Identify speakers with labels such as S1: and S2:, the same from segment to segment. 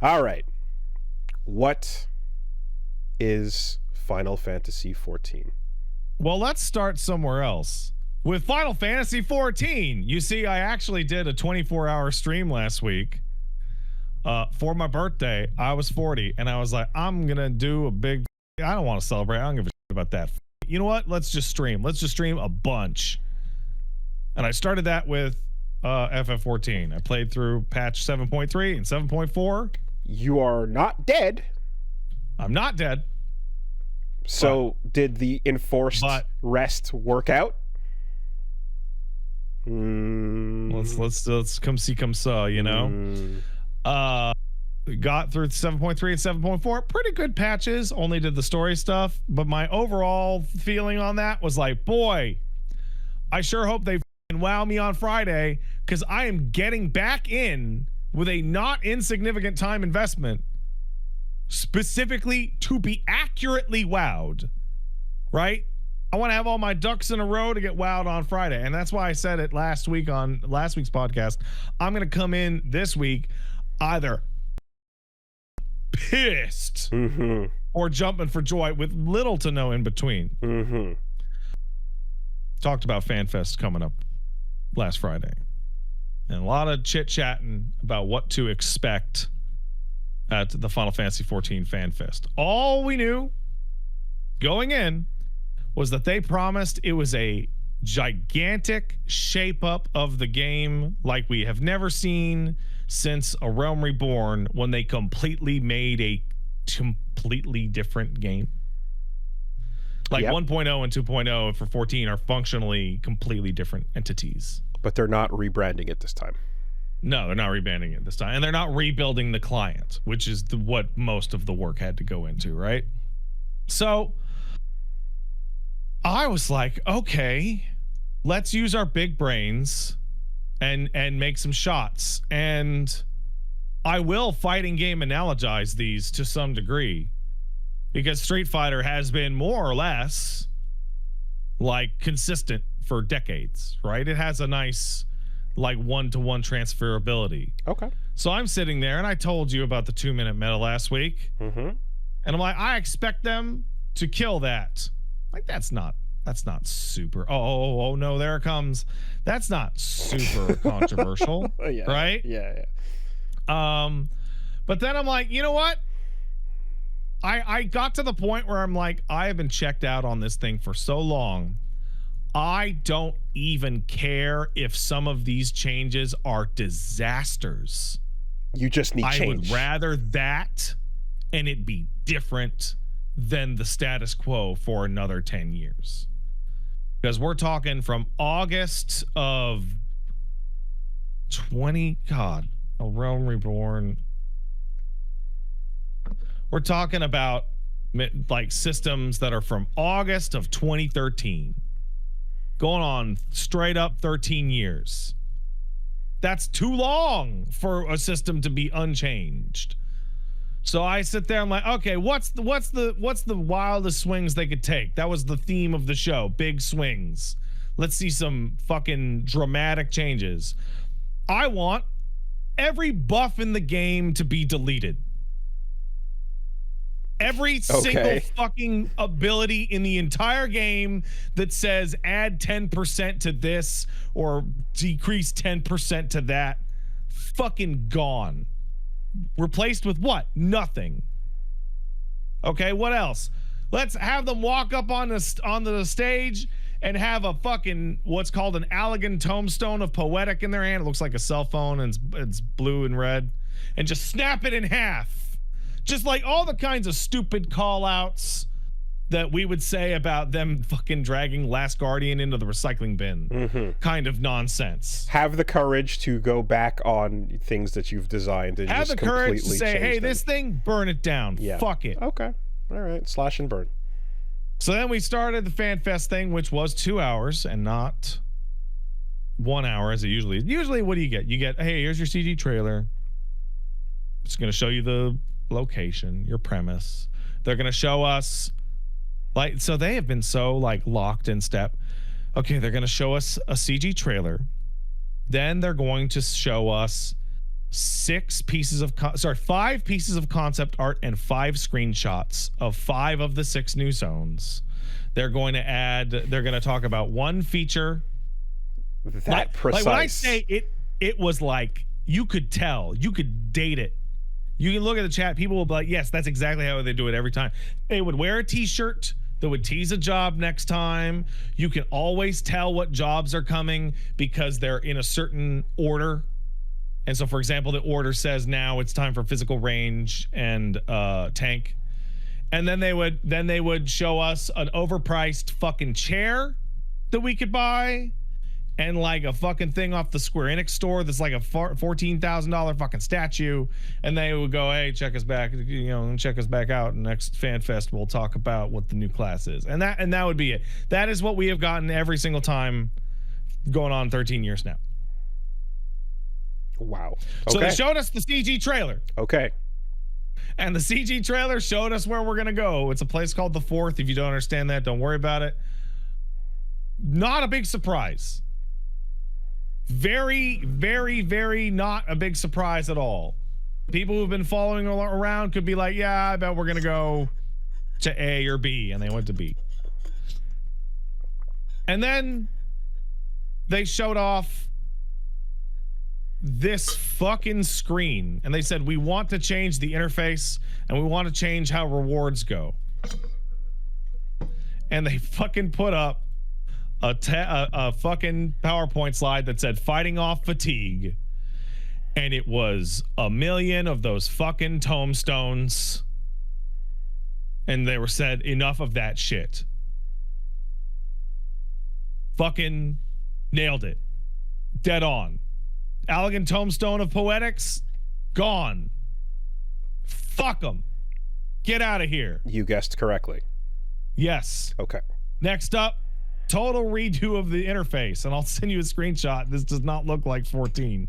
S1: All right. What is Final Fantasy 14?
S2: Well, let's start somewhere else. With Final Fantasy 14, you see, I actually did a 24-hour stream last week for my birthday. I was 40, and I was like, I'm going to do a big... I don't want to celebrate. I don't give a shit about that. You know what? Let's just stream. Let's just stream a bunch. And I started that with FF14. I played through patch 7.3 and 7.4.
S1: You are not dead.
S2: I'm not dead.
S1: So did the enforced rest work out?
S2: Let's come see, come saw, you know. Got through 7.3 and 7.4, pretty good patches. Only did the story stuff, but my overall feeling on that was like, boy, I sure hope they wow me on Friday, because I am getting back in with a not insignificant time investment, specifically to be accurately wowed, right? I want to have all my ducks in a row to get wowed on Friday. And that's why I said it last week on last week's podcast. I'm going to come in this week either pissed or jumping for joy with little to no in between. Talked about FanFest coming up last Friday. And a lot of chit-chatting about what to expect at the Final Fantasy 14 FanFest. All we knew going in was that they promised it was a gigantic shape up of the game like we have never seen since A Realm Reborn, when they completely made a completely different game. Like 1.0 and 2.0 for 14 are functionally completely different entities.
S1: But they're not rebranding it this time.
S2: No, they're not rebranding it this time. And they're not rebuilding the client, which is what most of the work had to go into, right? So I was like, okay, let's use our big brains and make some shots. And I will fighting game analogize these to some degree, because Street Fighter has been more or less like consistent for decades, right? It has a nice like one-to-one transferability.
S1: Okay. So
S2: I'm sitting there, and I told you about the 2-minute meta last week. And I'm like, I expect them to kill that. Like, that's not super. Oh no, there it comes. That's not super controversial, right?
S1: Yeah.
S2: But then I'm like, you know what? I got to the point where I'm like, I have been checked out on this thing for so long. I don't even care if some of these changes are disasters.
S1: You just need change.
S2: I would rather that and it be different than the status quo for another 10 years. Because we're talking from August of 20, God, A Realm Reborn. We're talking about like systems that are from August of 2013. Going on straight up 13 years. That's too long for a system to be unchanged. So I sit there, I'm like, okay, what's the wildest swings they could take? That was the theme of the show, big swings. Let's see some fucking dramatic changes. I want every buff in the game to be deleted. Every single fucking ability in the entire game that says add 10% to this or decrease 10% to that, fucking gone. Replaced with what? Nothing. Okay, what else? Let's have them walk up onto the stage and have a fucking what's called an Allegan tombstone of poetic in their hand. It looks like a cell phone and it's blue and red, and just snap it in half. Just like all the kinds of stupid call outs that we would say about them fucking dragging Last Guardian into the recycling bin. Kind of nonsense.
S1: Have the courage to go back on things that you've designed and
S2: have
S1: just
S2: the courage to say, hey,
S1: them.
S2: this thing, burn it down. Yeah. Fuck it.
S1: Okay. All right. Slash and burn.
S2: So then we started the FanFest thing, which was 2 hours and not 1 hour as it usually is. Usually, what do you get? You get, hey, here's your CG trailer. It's going to show you the location, your premise. They're going to show us, like, so they have been so, like, locked in step. Okay, they're going to show us a CG trailer. Then they're going to show us 5 pieces of concept art and 5 screenshots of 5 of the 6 new zones. They're going to talk about one feature.
S1: That precise.
S2: Like when I say it was like, you could tell, you could date it. You can look at the chat, people will be like, yes, that's exactly how they do it every time. They would wear a t-shirt that would tease a job next time. You can always tell what jobs are coming because they're in a certain order. And so, for example, the order says now it's time for physical range and tank. And then they would show us an overpriced fucking chair that we could buy, and like a fucking thing off the Square Enix store that's like a $14,000 fucking statue. And they would go, hey, check us back, check us back out. Next Fan Fest, we'll talk about what the new class is. And that would be it. That is what we have gotten every single time, going on 13 years now.
S1: Wow.
S2: So they showed us the CG trailer.
S1: Okay.
S2: And the CG trailer showed us where we're going to go. It's a place called The Fourth. If you don't understand that, don't worry about it. Not a big surprise. Very, very, very not a big surprise at all. People who've been following around could be like, yeah, I bet we're going to go to A or B. And they went to B. And then they showed off this fucking screen, and they said, we want to change the interface and we want to change how rewards go. And they fucking put up a fucking PowerPoint slide that said fighting off fatigue, and it was 1,000,000 of those fucking tombstones, and they were said, enough of that shit. Fucking nailed it. Dead on. Elegant Tombstone of Poetics, gone. Fuck them. Get out of here.
S1: You guessed correctly.
S2: Yes.
S1: Okay.
S2: Next up, total redo of the interface. And I'll send you a screenshot. This does not look like 14.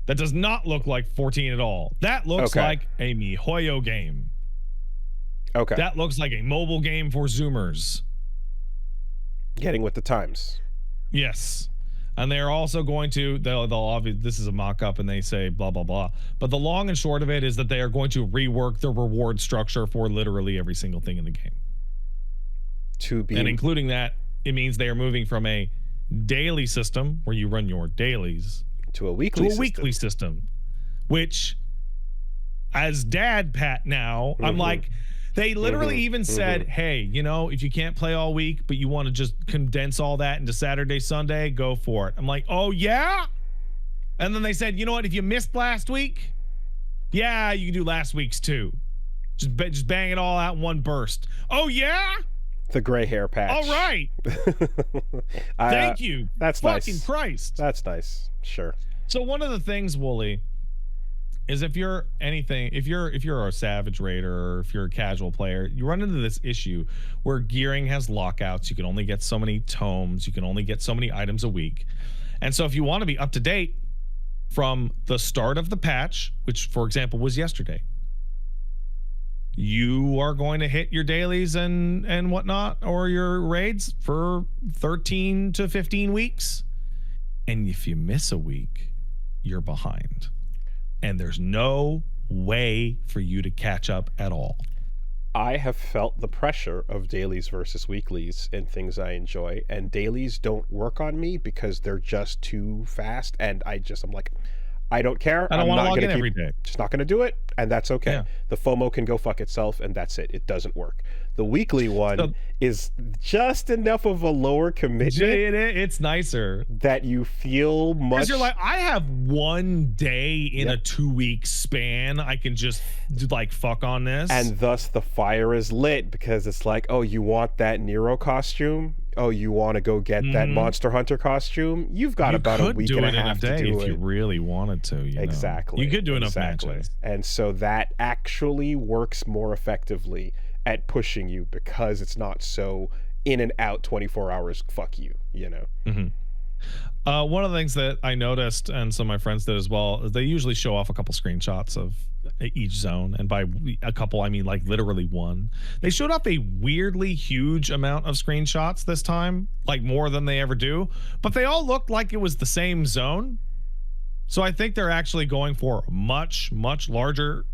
S2: That does not look like 14 at all. That looks like a MiHoYo game.
S1: Okay.
S2: That looks like a mobile game for Zoomers.
S1: Getting with the times.
S2: Yes. And they're also going to, they'll obviously, this is a mock-up and they say blah, blah, blah. But the long and short of it is that they are going to rework the reward structure for literally every single thing in the game. And including that, it means they are moving from a daily system where you run your dailies
S1: to a weekly
S2: system. Which, as Dad Pat now, I'm like, they literally even said, hey, if you can't play all week, but you want to just condense all that into Saturday, Sunday, go for it. I'm like, oh, yeah? And then they said, you know what? If you missed last week, yeah, you can do last week's too. Just bang it all out in one burst. Oh, yeah?
S1: The gray hair patch.
S2: All right. Thank you.
S1: That's
S2: fucking
S1: nice.
S2: Fucking Christ.
S1: That's nice. Sure.
S2: So one of the things, Woolie, is if you're a Savage Raider or if you're a casual player, you run into this issue where gearing has lockouts. You can only get so many tomes. You can only get so many items a week. And so if you want to be up to date from the start of the patch, which, for example, was yesterday, you are going to hit your dailies and whatnot, or your raids for 13 to 15 weeks. And if you miss a week, you're behind. And there's no way for you to catch up at all.
S1: I have felt the pressure of dailies versus weeklies in things I enjoy, and dailies don't work on me because they're just too fast, and I'm like, I don't care.
S2: I don't want to log in every day.
S1: Just not going to do it, and that's okay.
S2: Yeah.
S1: The FOMO can go fuck itself, and that's it. It doesn't work. The weekly one is just enough of a lower commitment.
S2: It's nicer.
S1: That you feel much...
S2: Because you're like, I have one day in a 2-week span. I can just, fuck on this.
S1: And thus the fire is lit, because it's like, oh, you want that Nero costume? Oh, you want to go get that Monster Hunter costume? You've got about a week and a half to do it.
S2: If you really wanted to,
S1: Exactly.
S2: You could do enough matches.
S1: And so that actually works more effectively at pushing you, because it's not so in and out 24 hours, fuck you,
S2: One of the things that I noticed, and some of my friends did as well, is they usually show off a couple screenshots of each zone. And by a couple, I mean like literally one. They showed off a weirdly huge amount of screenshots this time, like more than they ever do. But they all looked like it was the same zone. So I think they're actually going for much larger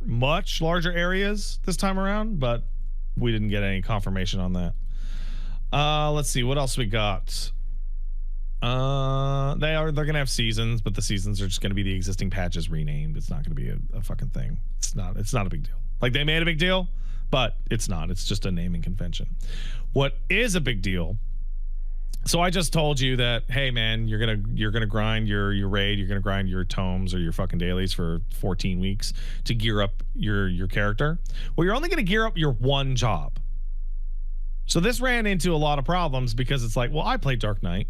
S2: areas this time around. But we didn't get any confirmation on that. Let's see what else we got. They're gonna have seasons, but the seasons are just gonna be the existing patches renamed. It's not gonna be a fucking thing. It's not a big deal. Like, they made a big deal, but it's not. It's just a naming convention. What is a big deal? So I just told you that, hey man, you're gonna grind your raid, you're gonna grind your tomes or your fucking dailies for 14 weeks to gear up your character. Well, you're only gonna gear up your one job. So this ran into a lot of problems because it's like, well, I played Dark Knight.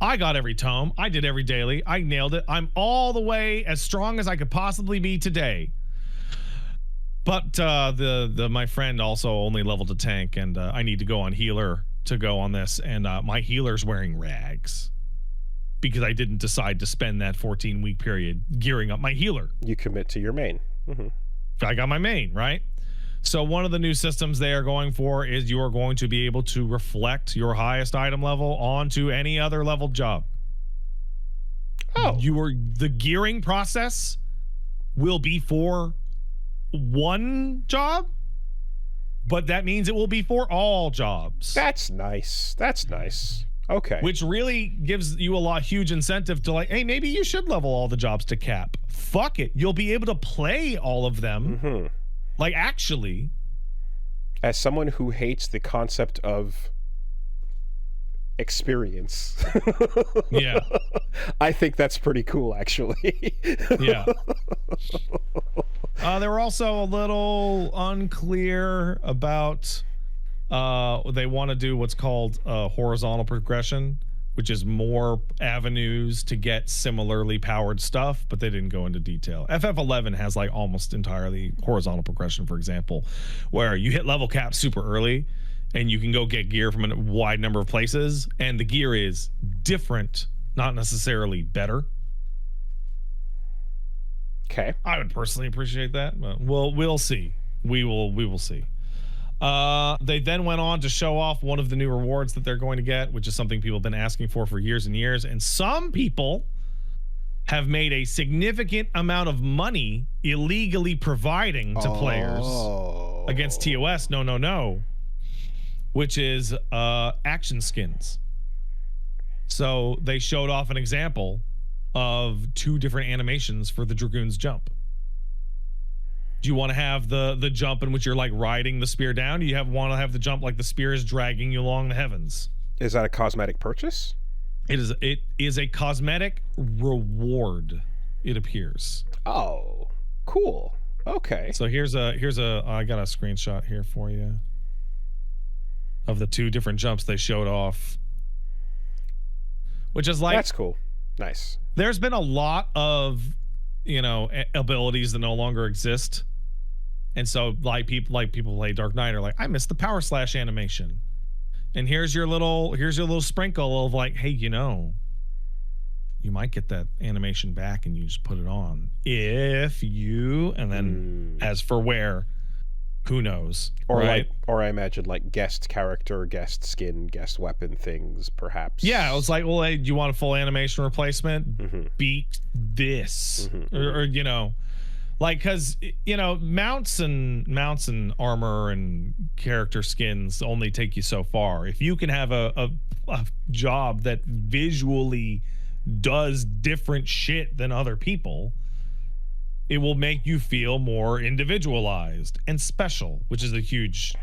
S2: I got every tome. I did every daily. I nailed it. I'm all the way as strong as I could possibly be today. But my friend also only leveled a tank, and I need to go on healer to go on this, and my healer's wearing rags because I didn't decide to spend that 14-week period gearing up my healer.
S1: You commit to your main. Mm-hmm.
S2: I got my main, right? So one of the new systems they are going for is you are going to be able to reflect your highest item level onto any other leveled job.
S1: Oh.
S2: The gearing process will be for one job, but that means it will be for all jobs.
S1: That's nice. Okay.
S2: Which really gives you a huge incentive to, like, hey, maybe you should level all the jobs to cap. Fuck it. You'll be able to play all of them.
S1: Mm-hmm.
S2: Like, actually.
S1: As someone who hates the concept of experience.
S2: Yeah.
S1: I think that's pretty cool, actually.
S2: Yeah. They were also a little unclear about they want to do what's called horizontal progression, which is more avenues to get similarly powered stuff, but they didn't go into detail. FF11 has like almost entirely horizontal progression, for example, where you hit level cap super early and you can go get gear from a wide number of places, and the gear is different, not necessarily better.
S1: Okay.
S2: I would personally appreciate that, but we'll see. We will see. They then went on to show off one of the new rewards that they're going to get, which is something people have been asking for years and years. And some people have made a significant amount of money illegally providing to players against TOS. No. Which is action skins. So they showed off an example of 2 different animations for the Dragoon's jump. Do you want to have the jump in which you're like riding the spear down? Do you want to have the jump like the spear is dragging you along the heavens?
S1: Is that a cosmetic purchase?
S2: It is a cosmetic reward, it appears.
S1: Oh, cool. Okay.
S2: So here's a I got a screenshot here for you of the 2 different jumps they showed off. Which is like,
S1: that's cool. Nice.
S2: There's been a lot of, abilities that no longer exist. And so people play Dark Knight are like, I missed the power slash animation. And here's your little sprinkle of like, hey, you might get that animation back and you just put it on. If you, and then as for where, who knows?
S1: Or
S2: right?
S1: Or I imagine like guest character, guest skin, guest weapon things, perhaps.
S2: Yeah, it was like, well, hey, do you want a full animation replacement?
S1: Mm-hmm.
S2: Beat this,
S1: Mm-hmm.
S2: or like, because mounts and armor and character skins only take you so far. If you can have a job that visually does different shit than other people, it will make you feel more individualized and special, which is a huge,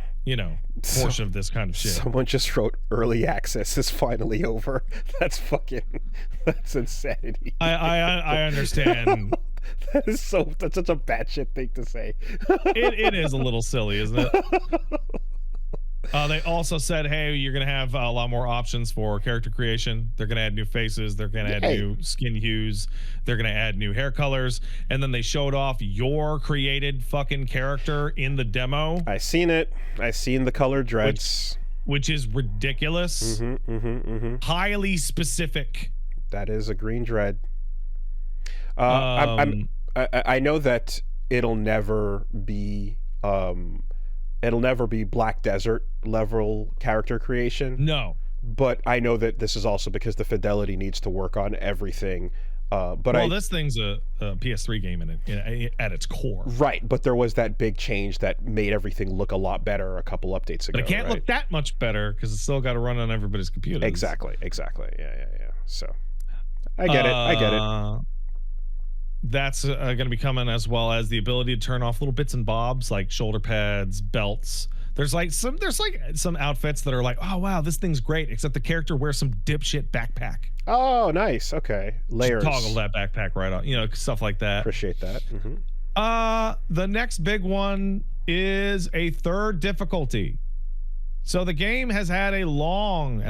S2: portion of this kind of shit.
S1: Someone just wrote early access is finally over. That's insanity.
S2: I understand.
S1: That's such a batshit thing to say.
S2: It is a little silly, isn't it? They also said, hey, you're going to have a lot more options for character creation. They're going to add new faces. They're going to add new skin hues. They're going to add new hair colors. And then they showed off your created fucking character in the demo.
S1: I seen it. I seen the colored dreads.
S2: Which is ridiculous.
S1: Mm-hmm.
S2: Highly specific.
S1: That is a green dread. I know that it'll never be Black Desert level character creation.
S2: No.
S1: But I know that this is also because the fidelity needs to work on everything.
S2: This thing's a PS3 game at its core.
S1: Right, but there was that big change that made everything look a lot better a couple updates ago.
S2: But it can't look that much better because it's still got to run on everybody's computer.
S1: Exactly. Yeah. So, I get it.
S2: That's going to be coming, as well as the ability to turn off little bits and bobs like shoulder pads, belts. There's some outfits that are like, oh wow, this thing's great, except the character wears some dipshit backpack.
S1: Oh, nice. Okay, layers.
S2: Just toggle that backpack right on, stuff like that.
S1: Appreciate that. Mm-hmm.
S2: The next big one is a third difficulty. So the game has had a long-standing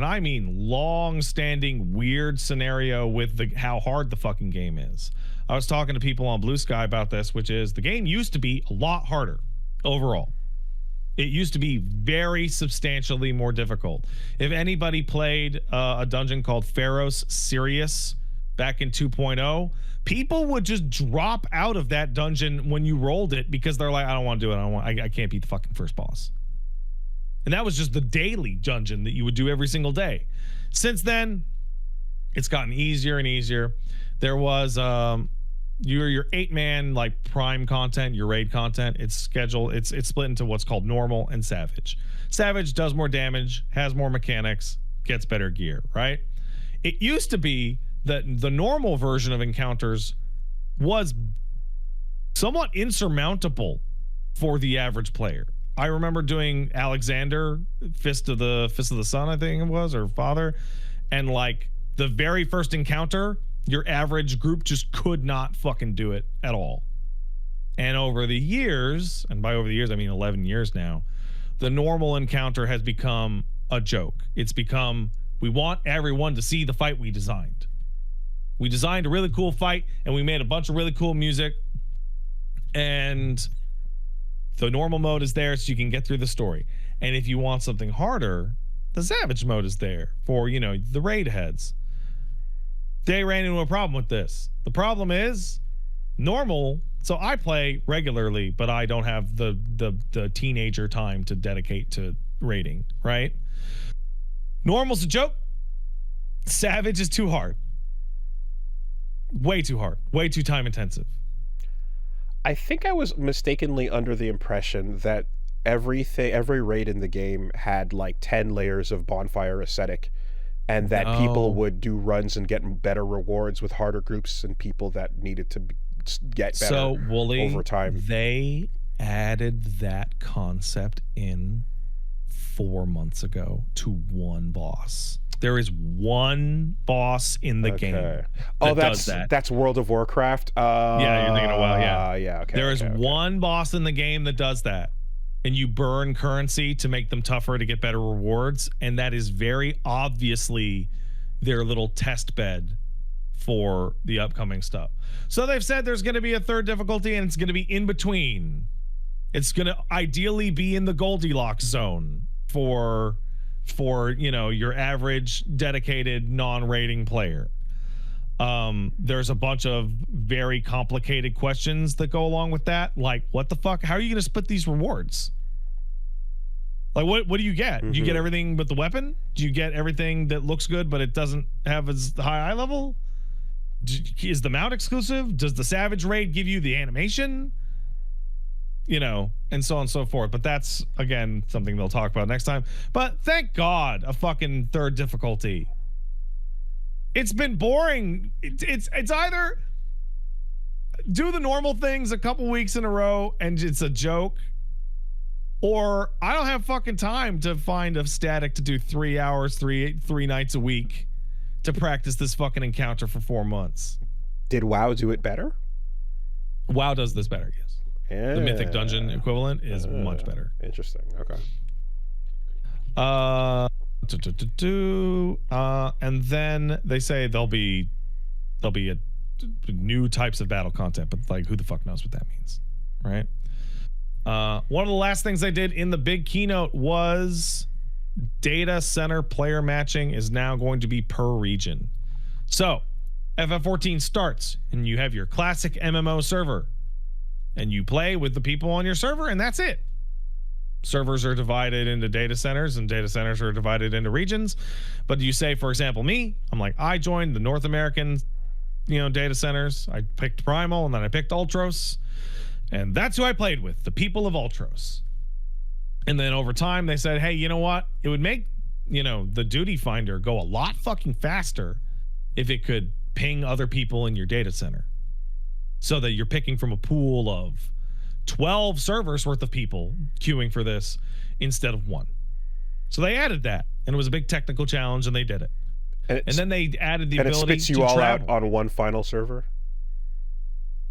S2: weird scenario with how hard the fucking game is. I was talking to people on Blue Sky about this, which is the game used to be a lot harder overall. It used to be very substantially more difficult. If anybody played a dungeon called Pharaoh's Sirius back in 2.0, people would just drop out of that dungeon when you rolled it because they're like, I don't want to do it. I can't beat the fucking first boss. And that was just the daily dungeon that you would do every single day. Since then, it's gotten easier and easier. There was your 8-man like prime content, your raid content. It's scheduled. It's split into what's called normal and savage. Savage does more damage, has more mechanics, gets better gear, right? It used to be that the normal version of encounters was somewhat insurmountable for the average player. I remember doing Alexander, Fist of the Sun, I think it was, or Father, and like the very first encounter, your average group just could not fucking do it at all. And over the years, and by over the years I mean 11 years now, the normal encounter has become a joke. It's become, we want everyone to see the fight we designed. We designed a really cool fight and we made a bunch of really cool music, and the normal mode is there so you can get through the story. And if you want something harder, the savage mode is there for, the raid heads. They ran into a problem with this. The problem is normal. So I play regularly, but I don't have the teenager time to dedicate to raiding, right? Normal's a joke. Savage is too hard. Way too hard. Way too time intensive.
S1: I think I was mistakenly under the impression that every raid in the game had like 10 layers of bonfire aesthetic, and that people would do runs and get better rewards with harder groups and people that needed to get better over time.
S2: They added that concept in 4 months ago to one boss. There is one boss in the game that does that.
S1: That's World of Warcraft.
S2: Yeah, you're thinking of WoW.
S1: Yeah. Okay.
S2: There is one boss in the game that does that, and you burn currency to make them tougher to get better rewards, and that is very obviously their little test bed for the upcoming stuff. So they've said there's going to be a third difficulty, and it's going to be in between. It's going to ideally be in the Goldilocks zone for your average dedicated non-rating player. There's a bunch of very complicated questions that go along with that, like what the fuck, how are you going to split these rewards? Like what do you get? Do you get everything but the weapon? Do you get everything that looks good but it doesn't have as high eye level? Is the mount exclusive? Does the savage raid give you the animation? And so on and so forth. But that's, again, something they'll talk about next time. But thank God, a fucking third difficulty. It's been boring. It's either do the normal things a couple weeks in a row and it's a joke, or I don't have fucking time to find a static to do 3 hours, three nights a week to practice this fucking encounter for 4 months.
S1: Did WoW do it better?
S2: WoW does this better, yes. The Mythic Dungeon equivalent is much better.
S1: Interesting. Okay.
S2: And then they say there'll be new types of battle content, but like who the fuck knows what that means, right? One of the last things they did in the big keynote was data center player matching is now going to be per region. So FF14 starts, and you have your classic MMO server, and you play with the people on your server, and that's it. Servers are divided into data centers, and data centers are divided into regions. But you say, for example, me, I'm like, I joined the North American, data centers. I picked Primal, and then I picked Ultros, and that's who I played with, the people of Ultros. And then over time, they said, hey, you know what? It would make, the duty finder go a lot fucking faster if it could ping other people in your data center, so that you're picking from a pool of 12 servers worth of people queuing for this instead of one. So they added that, and it was a big technical challenge, and they did it. And then they added the ability to travel. And it spits you all out
S1: on one final server?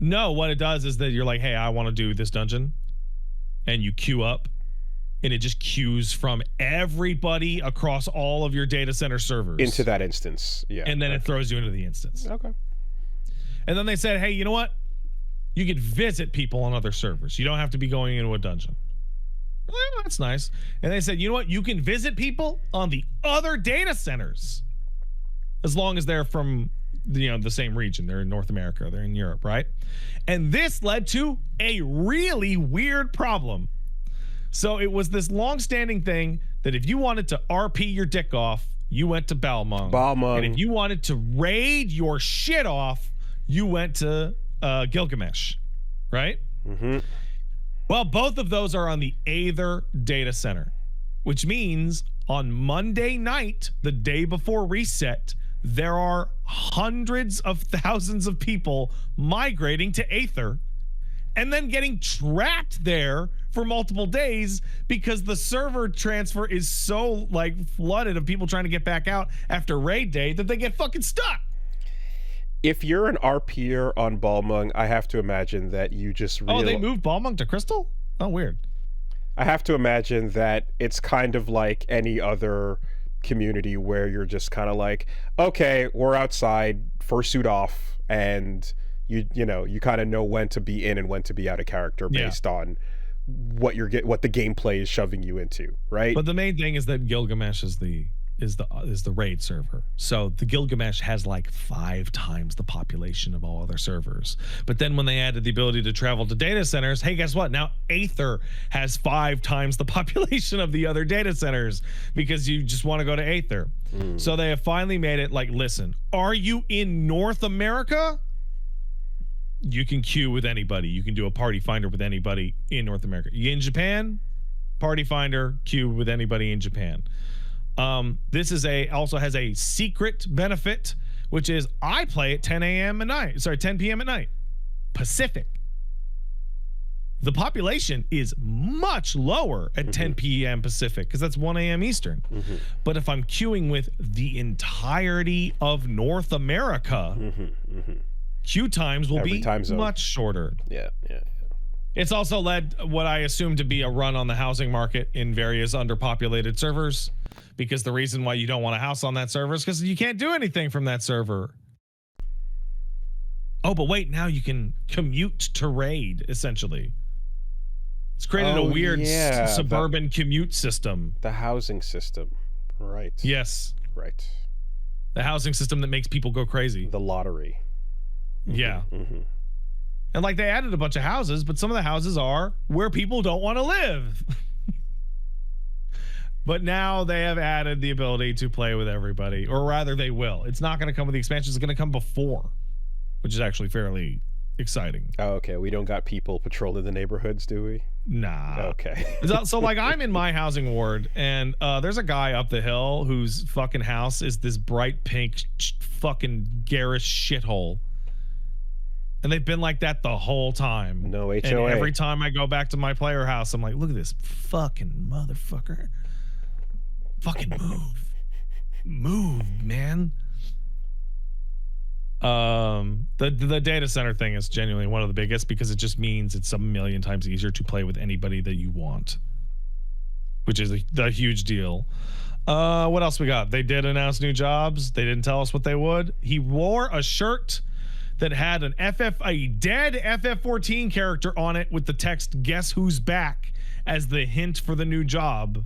S2: No, what it does is that you're like, hey, I want to do this dungeon, and you queue up, and it just queues from everybody across all of your data center servers
S1: into that instance. Yeah.
S2: And then it throws you into the instance.
S1: Okay.
S2: And then they said, hey, you know what? You could visit people on other servers. You don't have to be going into a dungeon. Well, that's nice. And they said, you know what? You can visit people on the other data centers, as long as they're from the same region. They're in North America. They're in Europe, right? And this led to a really weird problem. So it was this long-standing thing that if you wanted to RP your dick off, you went to Balmung. And if you wanted to raid your shit off, you went to Gilgamesh, right?
S1: Mm-hmm.
S2: Well, both of those are on the Aether data center, which means on Monday night, the day before reset, there are hundreds of thousands of people migrating to Aether and then getting trapped there for multiple days because the server transfer is so flooded of people trying to get back out after raid day that they get fucking stuck.
S1: If you're an RPer on Balmung, I have to imagine that you just
S2: they moved Balmung to Crystal? Oh, weird.
S1: I have to imagine that it's kind of like any other community where you're just kind of like, okay, we're outside, fursuit off, and you kind of know when to be in and when to be out of character based on what the gameplay is shoving you into, right?
S2: But the main thing is that Gilgamesh is the raid server. So the Gilgamesh has 5 times the population of all other servers. But then when they added the ability to travel to data centers, hey, guess what? Now Aether has 5 times the population of the other data centers because you just want to go to Aether. So they have finally made it listen, are you in North America? You can queue with anybody. You can do a party finder with anybody in North America. You in Japan? Party finder, queue with anybody in Japan. This is also has a secret benefit, which is I play at 10 p.m. at night, Pacific. The population is much lower at 10 p.m. Pacific because that's 1 a.m. Eastern. But if I'm queuing with the entirety of North America, queue times will be much shorter.
S1: Yeah.
S2: It's also led what I assume to be a run on the housing market in various underpopulated servers, because the reason why you don't want a house on that server is because you can't do anything from that server. Oh, but wait, now you can commute to raid, essentially. It's created a weird suburban commute system.
S1: The housing system, right.
S2: Yes.
S1: Right.
S2: The housing system that makes people go crazy.
S1: The lottery.
S2: Yeah. And they added a bunch of houses, but some of the houses are where people don't want to live. But now they have added the ability to play with everybody, or rather they will. It's not going to come with the expansions. It's going to come before, which is actually fairly exciting.
S1: Oh, okay. We don't got people patrolling the neighborhoods, do we?
S2: Nah.
S1: Okay.
S2: So I'm in my housing ward, and there's a guy up the hill whose fucking house is this bright pink fucking garish shithole. And they've been like that the whole time.
S1: No HOA.
S2: And every time I go back to my player house, I'm like, look at this fucking motherfucker. Fucking move, man. The data center thing is genuinely one of the biggest because it just means it's a million times easier to play with anybody that you want, which is a huge deal. What else we got? They did announce new jobs. They didn't tell us what they would. He wore a shirt that had a dead FF14 character on it with the text "Guess who's back" as the hint for the new job.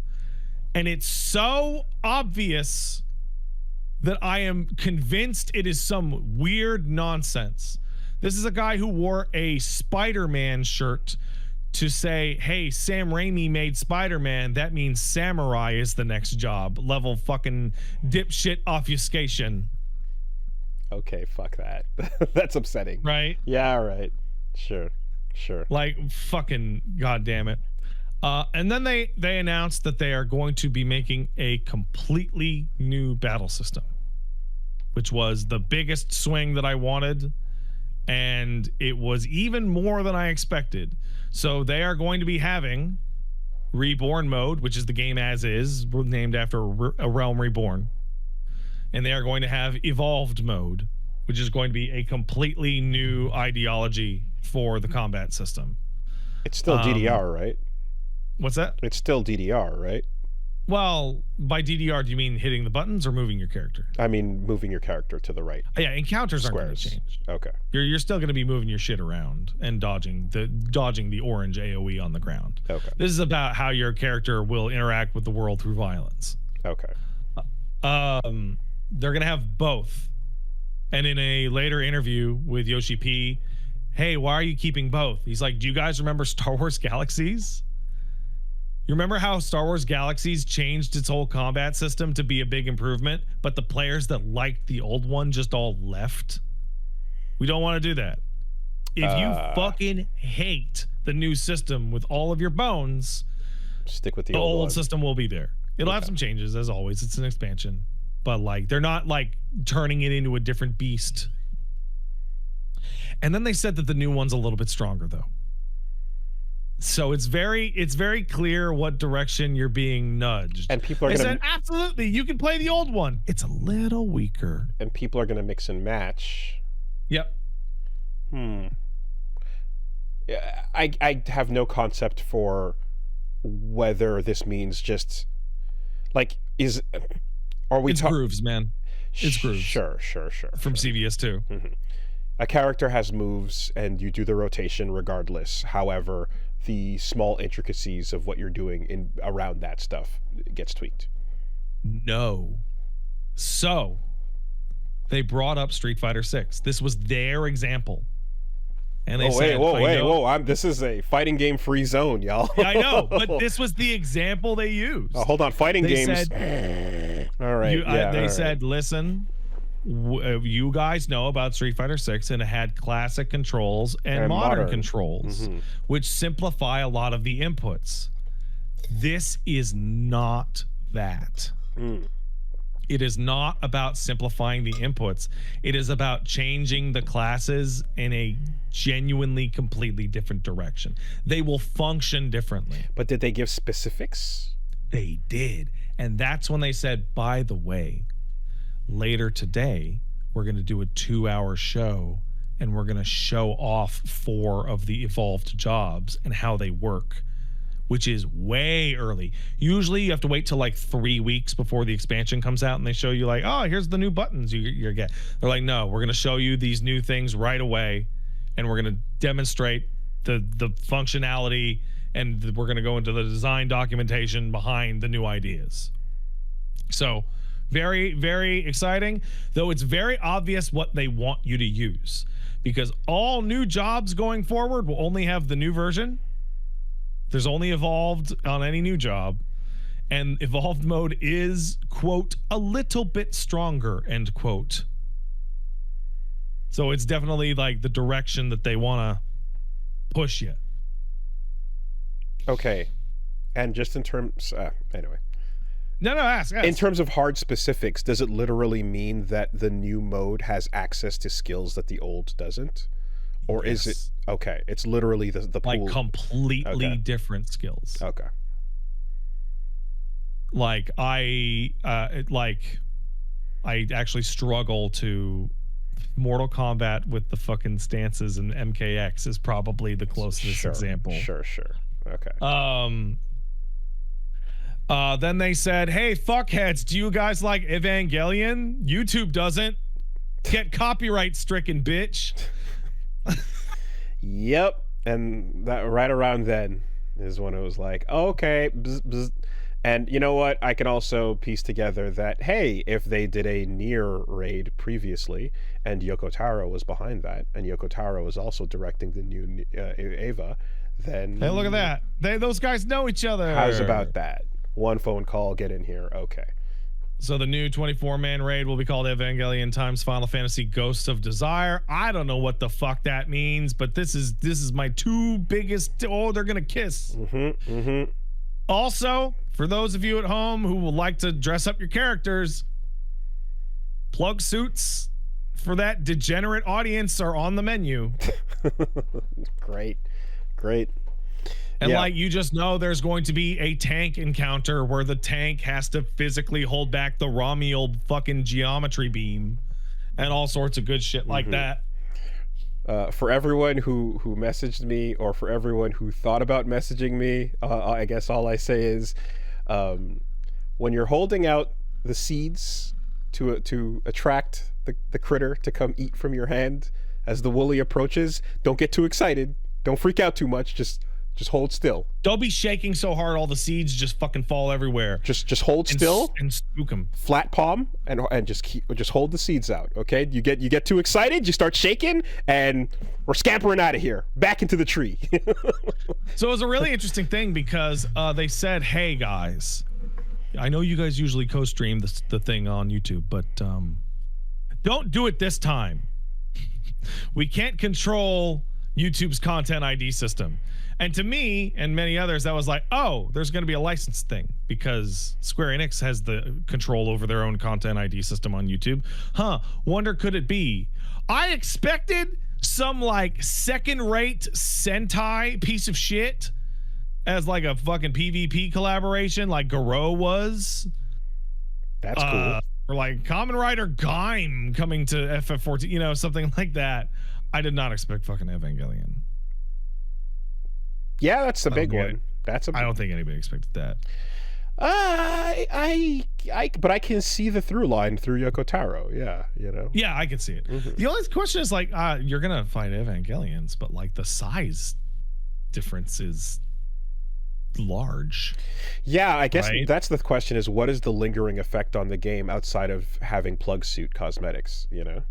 S2: And it's so obvious that I am convinced it is some weird nonsense. This is a guy who wore a Spider-Man shirt to say, hey, Sam Raimi made Spider-Man. That means Samurai is the next job. Level fucking dipshit obfuscation.
S1: Okay, fuck that. That's upsetting.
S2: Right?
S1: Yeah, right. Sure.
S2: Like, fucking goddamn it. And then they announced that they are going to be making a completely new battle system, which was the biggest swing that I wanted. And it was even more than I expected. So they are going to be having Reborn mode, which is the game as is, named after a realm reborn. And they are going to have Evolved mode, which is going to be a completely new ideology for the combat system.
S1: It's still DDR, right?
S2: What's that?
S1: It's still DDR, right?
S2: Well, by DDR, do you mean hitting the buttons or moving your character?
S1: I mean moving your character to the right.
S2: Yeah, encounters aren't going to change.
S1: Okay.
S2: You're still going to be moving your shit around and dodging the orange AoE on the ground.
S1: Okay.
S2: This is about how your character will interact with the world through violence.
S1: Okay.
S2: They're going to have both. And in a later interview with Yoshi P, hey, why are you keeping both? He's like, do you guys remember Star Wars Galaxies? You remember how Star Wars Galaxies changed its whole combat system to be a big improvement, but the players that liked the old one just all left? We don't want to do that. If you fucking hate the new system with all of your bones,
S1: stick with the
S2: old system will be there. It'll have some changes, as always. It's an expansion. But like, they're not like turning it into a different beast. And then they said that the new one's a little bit stronger, though. So it's very clear what direction you're being nudged.
S1: And people are going to
S2: said, absolutely, you can play the old one. It's a little weaker.
S1: And people are going to mix and match.
S2: Yep.
S1: Yeah, I have no concept for whether this means just like are we
S2: It's grooves, man. It's grooves.
S1: Sure.
S2: From CVS2.
S1: Mm-hmm. A character has moves and you do the rotation regardless. However, the small intricacies of what you're doing around that stuff gets tweaked.
S2: No. So they brought up Street Fighter 6. This was their example. And they said,
S1: whoa. This is a fighting game free zone, y'all.
S2: Yeah, I know, but this was the example they used.
S1: Oh, hold on, fighting games. All right.
S2: They said, listen, you guys know about Street Fighter 6, and it had classic controls and modern controls, which simplify a lot of the inputs. This is not that. It is not about simplifying the inputs. It is about changing the classes in a genuinely completely different direction. They will function differently.
S1: But did they give specifics?
S2: They did. And that's when they said, by the way, later today, we're going to do a 2-hour show and we're going to show off 4 of the evolved jobs and how they work, which is way early. Usually you have to wait till like 3 weeks before the expansion comes out and they show you like, oh, here's the new buttons you get. They're like, no, we're going to show you these new things right away and we're going to demonstrate the functionality and we're going to go into the design documentation behind the new ideas. So very, very exciting, though it's very obvious what they want you to use because all new jobs going forward will only have the new version. There's only evolved on any new job, and evolved mode is, quote, a little bit stronger, end quote. So it's definitely like the direction that they want to push you.
S1: Okay. And just in terms, anyway.
S2: No, ask.
S1: In terms of hard specifics, does it literally mean that the new mode has access to skills that the old doesn't? Or is it okay? It's literally the pool.
S2: Like completely different skills.
S1: Okay.
S2: Like I actually struggle to Mortal Kombat with the fucking stances, and MKX is probably the closest example.
S1: Sure. Okay.
S2: Then they said, hey, fuckheads, do you guys like Evangelion? YouTube doesn't. Get copyright stricken, bitch.
S1: Yep. And that right around then is when it was like, okay, bzz, bzz. And you know what? I can also piece together that, hey, if they did a Nier raid previously, and Yoko Taro was behind that, and Yoko Taro was also directing the new Eva, then...
S2: Hey, look at that. Those guys know each other.
S1: How's about that? One phone call, get in here. Okay.
S2: So the new 24-man raid will be called Evangelion times Final Fantasy Ghosts of Desire. I don't know what the fuck that means, but this is my two biggest... Oh, they're going to kiss.
S1: Mm-hmm, mm-hmm.
S2: Also, for those of you at home who would like to dress up your characters, plug suits for that degenerate audience are on the menu.
S1: Great.
S2: And like, you just know there's going to be a tank encounter where the tank has to physically hold back the Romuald fucking geometry beam and all sorts of good shit like that.
S1: For everyone who messaged me, or for everyone who thought about messaging me, I guess all I say is, when you're holding out the seeds to attract the critter to come eat from your hand as the Woolie approaches, don't get too excited. Don't freak out too much. Just hold still.
S2: Don't be shaking so hard all the seeds just fucking fall everywhere.
S1: Just hold still
S2: and spook them.
S1: Flat palm and just hold the seeds out. Okay, you get too excited, you start shaking, and we're scampering out of here, back into the tree.
S2: So it was a really interesting thing because they said, "Hey guys, I know you guys usually co-stream the thing on YouTube, but don't do it this time. We can't control YouTube's content ID system." And to me and many others, that was like, oh, there's going to be a license thing because Square Enix has the control over their own content ID system on YouTube. Wonder could it be? I expected some like second-rate Sentai piece of shit as like a fucking PvP collaboration like Garo was.
S1: That's cool.
S2: Or like Kamen Rider Gaim coming to FF14, you know, something like that. I did not expect fucking Evangelion.
S1: Yeah, that's the big one. I
S2: don't think anybody expected that.
S1: But I can see the through line through Yoko Taro. Yeah, you know.
S2: Yeah, I can see it. The only question is like, you're gonna fight Evangelions, but like the size difference is large.
S1: Yeah, I guess that's the question: is what is the lingering effect on the game outside of having plug suit cosmetics? You know.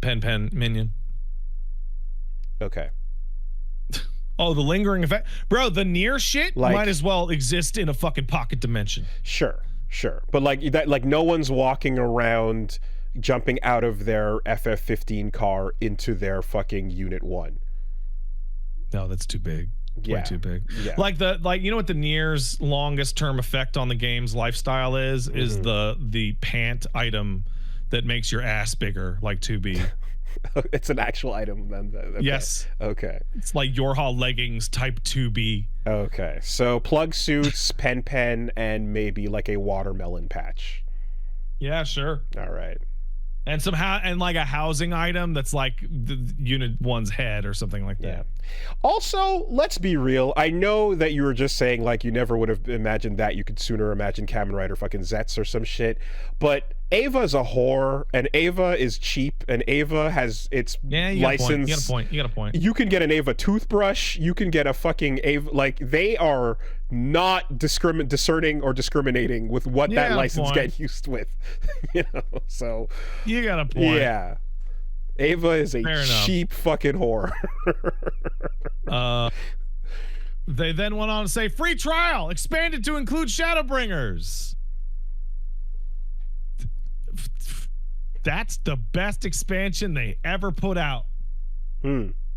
S2: Pen minion.
S1: Okay.
S2: Oh, the lingering effect, bro. The Nier shit might as well exist in a fucking pocket dimension.
S1: Sure, but like that, like no one's walking around jumping out of their FF15 car into their fucking Unit 1.
S2: No, that's too big.
S1: Yeah.
S2: Way too big.
S1: Yeah.
S2: Like you know what the Nier's longest term effect on the game's lifestyle is the pant item that makes your ass bigger, like 2B.
S1: It's an actual item then. Okay.
S2: Yes.
S1: Okay.
S2: It's like Yorha leggings type 2B.
S1: Okay. So plug suits, pen, and maybe like a watermelon patch.
S2: Yeah, sure.
S1: All right.
S2: And somehow, and like a housing item that's like the Unit 1's head or something like that.
S1: Yeah. Also, let's be real. I know that you were just saying like you never would have imagined that. You could sooner imagine Kamen Rider fucking Zets or some shit. But Ava is a whore, and Ava is cheap, and Ava has its license.
S2: You got a point.
S1: You can get an Ava toothbrush. You can get a fucking Ava. Like, they are not discerning or discriminating with what that license get used with. You know, so
S2: you got a point.
S1: Yeah. Ava is a cheap fucking whore.
S2: They then went on to say, free trial expanded to include Shadowbringers. That's the best expansion they ever put out.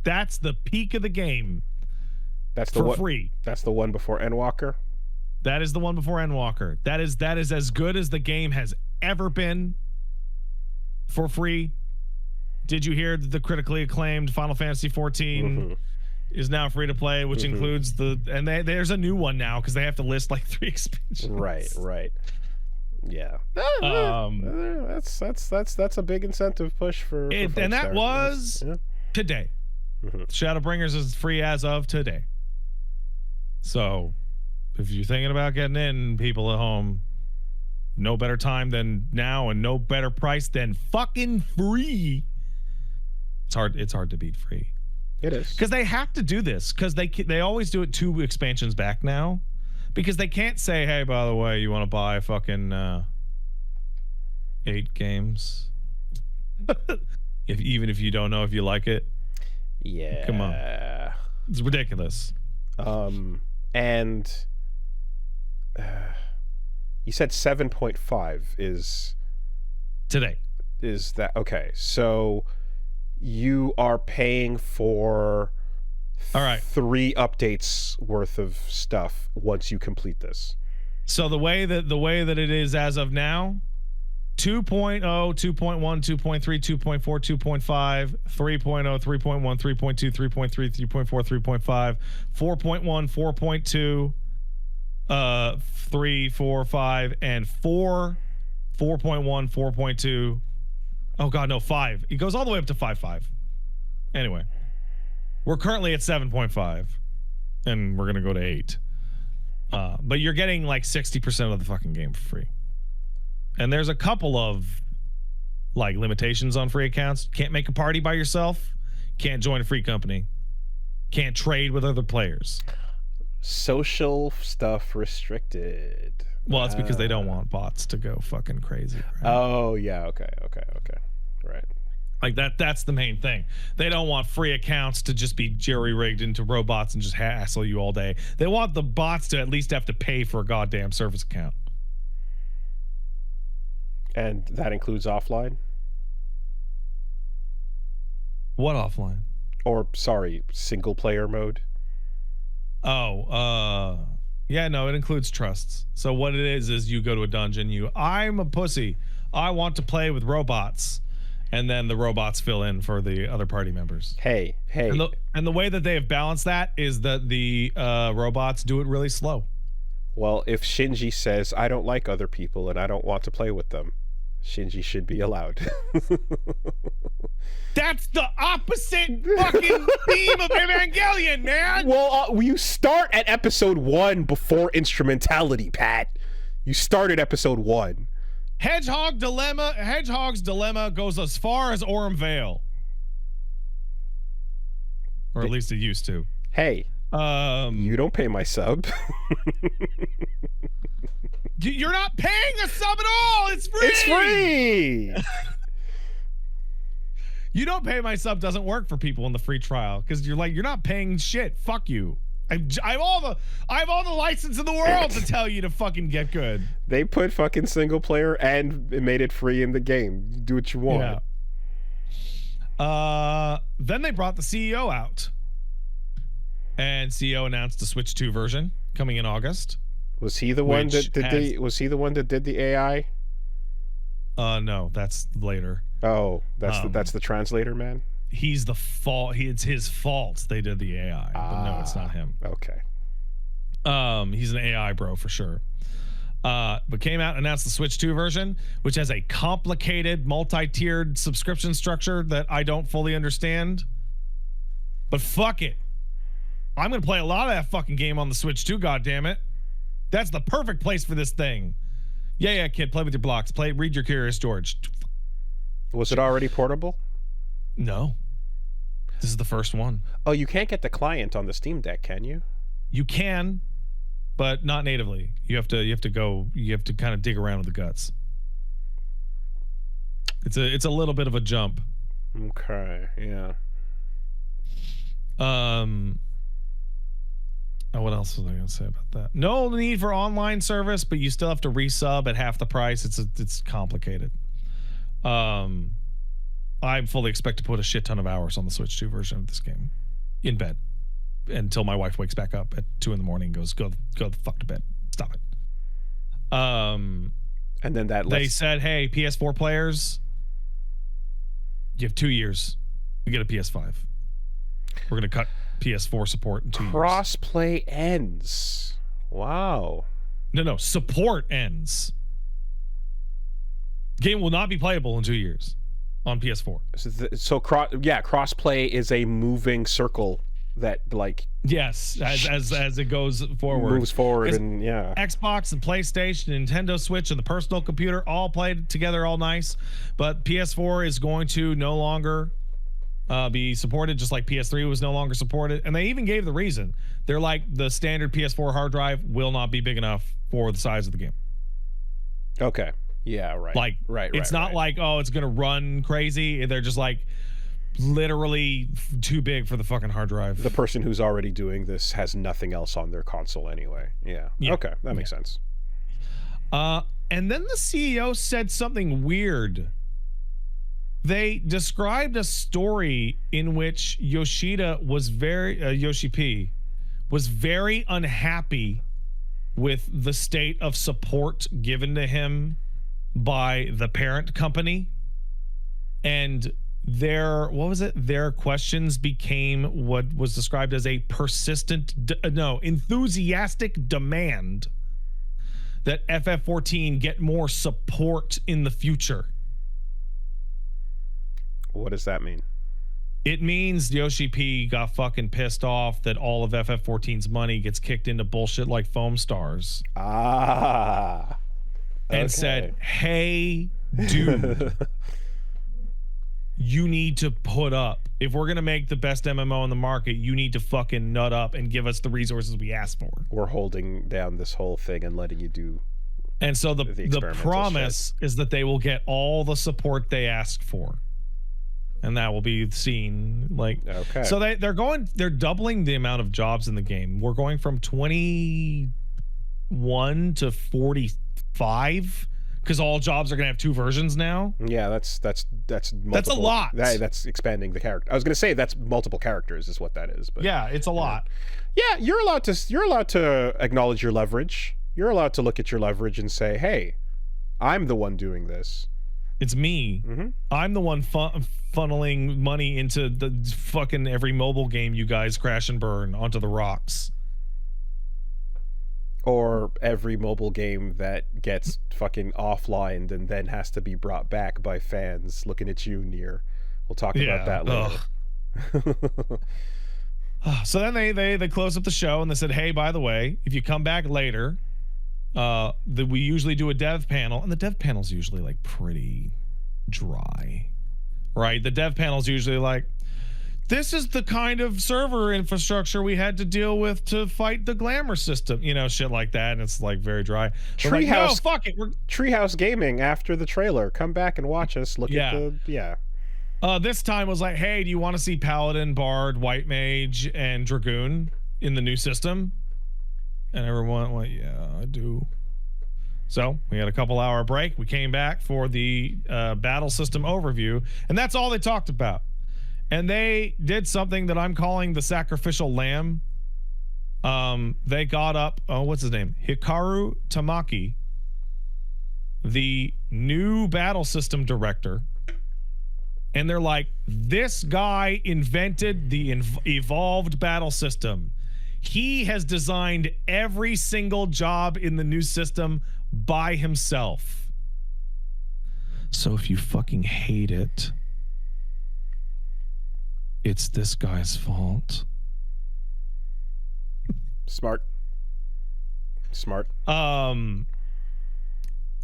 S2: That's the peak of the game.
S1: That's the one,
S2: free.
S1: That's the one before Endwalker.
S2: That is the one before Endwalker. That is as good as the game has ever been for free. Did you hear that the critically acclaimed Final Fantasy 14 is now free to play, which includes there's a new one now because they have to list like 3 expansions.
S1: Right. Yeah. That's a big incentive push for
S2: and that was today. Shadowbringers is free as of today. So if you're thinking about getting in, people at home, no better time than now and no better price than fucking free. It's hard to beat free.
S1: It is.
S2: Because they have to do this because they always do it 2 expansions back now. Because they can't say, hey, by the way, you want to buy fucking 8 games? Even if you don't know if you like it.
S1: Yeah.
S2: Come on. It's ridiculous.
S1: And you said 7.5 is
S2: today.
S1: Is that okay? So you are paying for
S2: all right
S1: 3 updates worth of stuff once you complete this.
S2: So the way that it is as of now, 2.0, 2.1, 2.3, 2.4, 2.5, 3.0, 3.1, 3.2, 3.3, 3.4, 3.5, 4.1, 4.2, 3, 4, 5, and 4.1, 4.2. Oh God, no, 5. It goes all the way up to 5.5. Anyway, we're currently at 7.5, and we're gonna go to 8. But you're getting like 60% of the fucking game for free. And there's a couple of like limitations on free accounts. Can't make a party by yourself. Can't join a free company. Can't trade with other players.
S1: Social stuff restricted.
S2: Well, it's because they don't want bots to go fucking crazy.
S1: Right? Oh, yeah. Okay. Right.
S2: Like that's the main thing. They don't want free accounts to just be jerry-rigged into robots and just hassle you all day. They want the bots to at least have to pay for a goddamn service account.
S1: And that includes offline?
S2: What offline?
S1: Or, sorry, single player mode?
S2: Oh, yeah, no, it includes trusts. So what it is you go to a dungeon, I'm a pussy. I want to play with robots. And then the robots fill in for the other party members.
S1: Hey.
S2: And the way that they have balanced that is that the robots do it really slow.
S1: Well, if Shinji says, I don't like other people and I don't want to play with them, Shinji should be allowed.
S2: That's the opposite fucking theme of Evangelion, man!
S1: Well, you start at episode 1 before instrumentality, Pat. You start at episode 1.
S2: Hedgehog's dilemma goes as far as Orem Vale. Or at least it used to.
S1: Hey, you don't pay my sub.
S2: You're not paying a sub at all. It's free.
S1: It's free.
S2: You don't pay my sub doesn't work for people in the free trial because you're not paying shit. Fuck you. I have all the license in the world to tell you to fucking get good.
S1: They put fucking single player and it made it free in the game. Do what you want.
S2: Yeah. Then they brought the CEO out, and CEO announced the Switch 2 version coming in August.
S1: Was he the one that did was he the one that did the AI?
S2: No, that's later.
S1: Oh, that's the translator man.
S2: He's the fault. It's his fault they did the AI. But no, it's not him.
S1: Okay.
S2: He's an AI bro for sure. But came out and announced the Switch 2 version, which has a complicated multi-tiered subscription structure that I don't fully understand. But fuck it. I'm gonna play a lot of that fucking game on the Switch 2, goddammit. That's the perfect place for this thing. Yeah, kid, play with your blocks. Read your Curious George.
S1: Was it already portable?
S2: No. This is the first one.
S1: Oh, you can't get the client on the Steam Deck, can you?
S2: You can, but not natively. You have to kind of dig around with the guts. It's a little bit of a jump.
S1: Okay, yeah.
S2: What else was I going to say about that? No need for online service, but you still have to resub at half the price. It's complicated. I fully expect to put a shit ton of hours on the Switch 2 version of this game in bed until my wife wakes back up at 2 a.m. and goes, go the fuck to bed. Stop it.
S1: And then
S2: they said, hey, PS4 players, you have 2 years. You get a PS5. We're going to cut PS4 support in 2 years.
S1: Crossplay ends. Wow.
S2: No. Support ends. Game will not be playable in 2 years on PS4.
S1: So crossplay is a moving circle that like
S2: yes, as it goes forward,
S1: moves forward, and yeah.
S2: Xbox and PlayStation, and Nintendo Switch, and the personal computer all played together, all nice. But PS4 is going to no longer be supported, just like PS3 was no longer supported. And they even gave the reason. They're like, the standard PS4 hard drive will not be big enough for the size of the game.
S1: Okay. Yeah, right.
S2: Like, it's not like, oh, it's going to run crazy. They're just like literally too big for the fucking hard drive.
S1: The person who's already doing this has nothing else on their console anyway. Yeah. Okay, that makes sense.
S2: And then the CEO said something weird. They described a story in which Yoshida was Yoshi P was very unhappy with the state of support given to him by the parent company, and their questions became what was described as a enthusiastic demand that FF14 get more support in the future.
S1: What does that mean?
S2: It means Yoshi P got fucking pissed off that all of FF14's money gets kicked into bullshit like Foam Stars.
S1: Ah. Okay.
S2: And said, hey, dude, you need to put up. If we're going to make the best MMO in the market, you need to fucking nut up and give us the resources we asked for.
S1: We're holding down this whole thing and letting you do.
S2: And so the promise is that they will get all the support they ask for. And that will be seen like,
S1: okay.
S2: So they're doubling the amount of jobs in the game. We're going from 21 to 45 because all jobs are going to have 2 versions now.
S1: Yeah, that's multiple.
S2: That's a lot.
S1: That's expanding the character. I was going to say that's multiple characters is what that is, but
S2: yeah, it's a lot.
S1: Yeah, you're allowed to acknowledge your leverage. You're allowed to look at your leverage and say, "Hey, I'm the one doing this.
S2: It's me.
S1: Mm-hmm.
S2: I'm the one funneling money into the fucking every mobile game you guys crash and burn onto the rocks."
S1: Or every mobile game that gets fucking offlined and then has to be brought back by fans looking at you, Nier. We'll talk about that later.
S2: So then they closed up the show and they said, hey, by the way, if you come back later, we usually do a dev panel, and the dev panel's usually like pretty dry, right? The dev panel's usually like, this is the kind of server infrastructure we had to deal with to fight the glamour system, shit like that. And it's like very dry.
S1: Treehouse,
S2: like, no, fuck it.
S1: Treehouse Gaming after the trailer. Come back and watch us. Look at the
S2: this time was like, hey, do you want to see Paladin, Bard, White Mage, and Dragoon in the new system? And everyone went, yeah, I do. So we had a couple hour break. We came back for the battle system overview, and that's all they talked about. And they did something that I'm calling the sacrificial lamb. They got up, what's his name? Hikaru Tamaki, the new battle system director. And they're like, this guy invented the evolved battle system. He has designed every single job in the new system by himself. So if you fucking hate it, it's this guy's fault.
S1: Smart.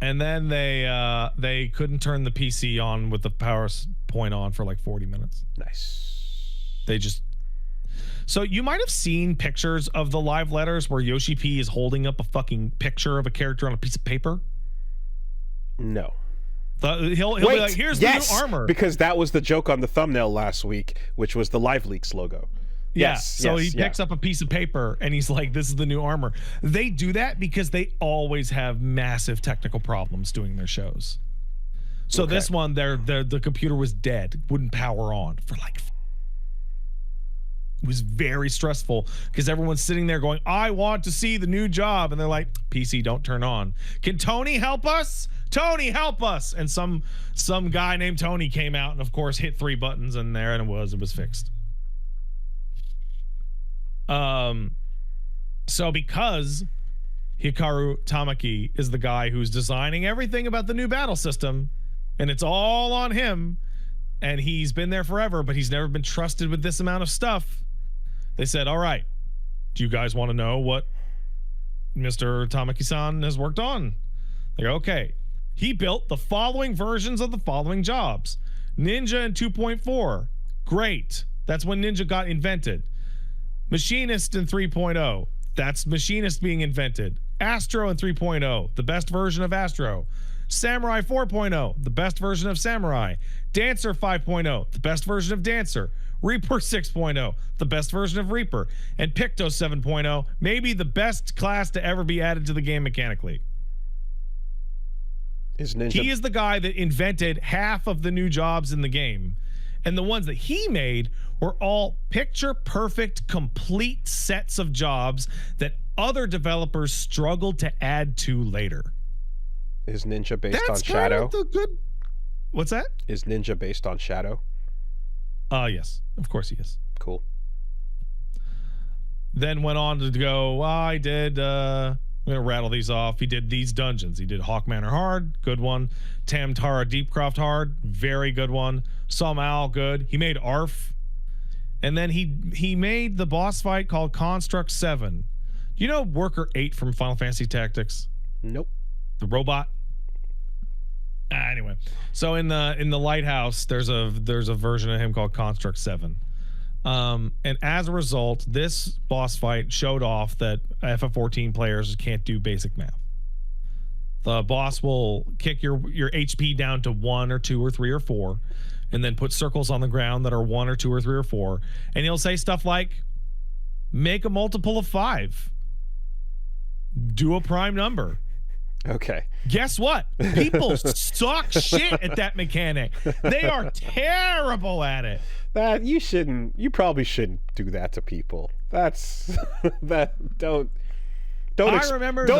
S2: And then they couldn't turn the PC on with the PowerPoint on for like 40 minutes.
S1: Nice.
S2: So you might have seen pictures of the live letters where Yoshi P is holding up a fucking picture of a character on a piece of paper.
S1: No.
S2: He'll be like, here's the new armor.
S1: Because that was the joke on the thumbnail last week, which was the Live Leaks logo.
S2: Yeah, so he picks up a piece of paper and he's like, this is the new armor. They do that because they always have massive technical problems doing their shows. So this one, the computer was dead, wouldn't power on for like... It was very stressful because everyone's sitting there going, I want to see the new job. And they're like, PC, don't turn on. Can Tony help us? Tony, help us. And some guy named Tony came out and, of course, hit 3 buttons, and there it was fixed. So because Hikaru Tamaki is the guy who's designing everything about the new battle system, and it's all on him, and he's been there forever, but he's never been trusted with this amount of stuff, they said, all right, do you guys want to know what Mr. Tamaki-san has worked on? They go, okay. He built the following versions of the following jobs. Ninja in 2.4, Great. That's when Ninja got invented. Machinist in 3.0. That's Machinist being invented. Astro in 3.0, the best version of Astro. Samurai 4.0, the best version of Samurai. Dancer 5.0, the best version of Dancer. Reaper 6.0, the best version of Reaper. And Picto 7.0, maybe the best class to ever be added to the game mechanically. He is the guy that invented half of the new jobs in the game. And the ones that he made were all picture-perfect, complete sets of jobs that other developers struggled to add to later.
S1: Is Ninja based on Shadow?
S2: What's that?
S1: Is Ninja based on Shadow?
S2: Yes. Of course he is.
S1: Cool.
S2: Then went on to go, I did... I'm going to rattle these off. He did these dungeons. He did Hawk Manor Hard, good one. Tamtara Deepcroft Hard, very good one. Somal, good. He made ARF. And then he made the boss fight called Construct 7. Do you know Worker 8 from Final Fantasy Tactics?
S1: Nope.
S2: The robot? Anyway. So in the Lighthouse, there's a version of him called Construct 7. And as a result, this boss fight showed off that FF14 players can't do basic math. The boss will kick your HP down to 1 or 2 or 3 or 4, and then put circles on the ground that are 1 or 2 or 3 or 4. And he'll say stuff like, make a multiple of 5. Do a prime number.
S1: Okay.
S2: Guess what? People suck shit at that mechanic. They are terrible at it.
S1: You probably shouldn't do that to people. That's don't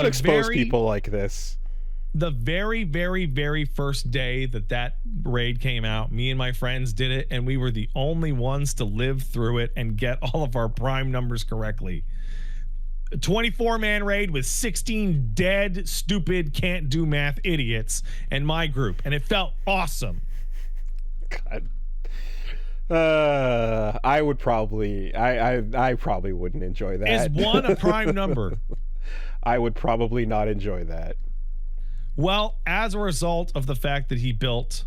S1: expose people like this.
S2: The very, very, very first day that raid came out, me and my friends did it, and we were the only ones to live through it and get all of our prime numbers correctly. A 24-man raid with 16 dead, stupid, can't do math idiots and my group, and it felt awesome.
S1: God. I would probably I probably wouldn't enjoy that.
S2: Is 1 a prime number?
S1: I would probably not enjoy that.
S2: Well, as a result of the fact that he built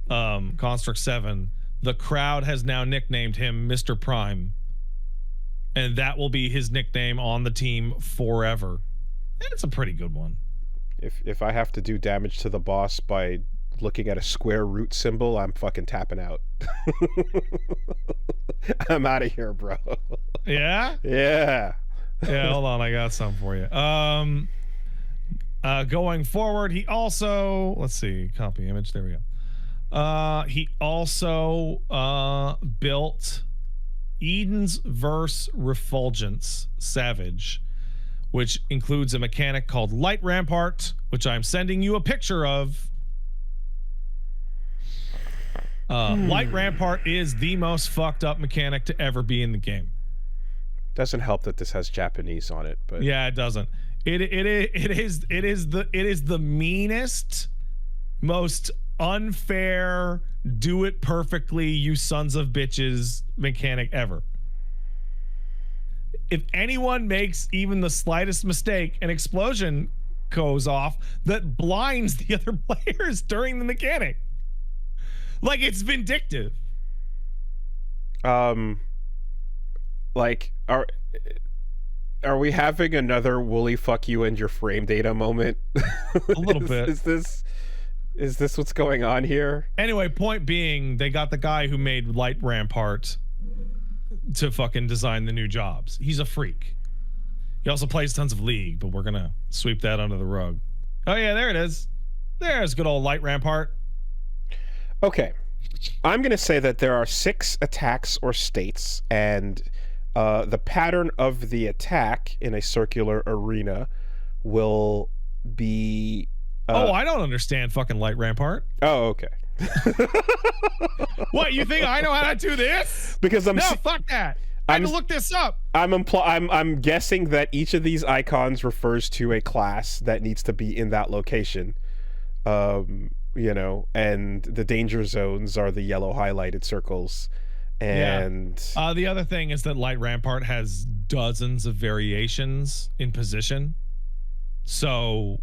S2: Construct 7, the crowd has now nicknamed him Mr. Prime. And that will be his nickname on the team forever. And it's a pretty good one.
S1: If I have to do damage to the boss by looking at a square root symbol, I'm fucking tapping out. I'm out of here, bro.
S2: Yeah?
S1: Yeah.
S2: Yeah, hold on. I got something for you. Going forward, he also... Let's see. Copy image. There we go. He also built Eden's Verse Refulgence Savage, which includes a mechanic called Light Rampart, which I'm sending you a picture of. Light Rampart is the most fucked up mechanic to ever be in the game.
S1: Doesn't help that this has Japanese on it, but
S2: yeah, it doesn't. It is the meanest, most unfair, do it perfectly, you sons of bitches mechanic ever. If anyone makes even the slightest mistake, an explosion goes off that blinds the other players during the mechanic. Like, it's vindictive.
S1: Like, are we having another Woolie fuck you and your frame data moment?
S2: A little bit.
S1: Is this what's going on here?
S2: Anyway, point being, they got the guy who made Light Rampart to fucking design the new jobs. He's a freak. He also plays tons of League, but we're gonna sweep that under the rug. Oh yeah, there it is. There's good old Light Rampart.
S1: Okay. I'm gonna say that there are 6 attacks or states, and the pattern of the attack in a circular arena will be...
S2: I don't understand fucking Light Rampart.
S1: Oh, okay.
S2: What, you think I know how to do this?
S1: Because
S2: fuck that. I had to look this up.
S1: I'm guessing that each of these icons refers to a class that needs to be in that location. You know, and the danger zones are the yellow highlighted circles. And
S2: the other thing is that Light Rampart has dozens of variations in position. So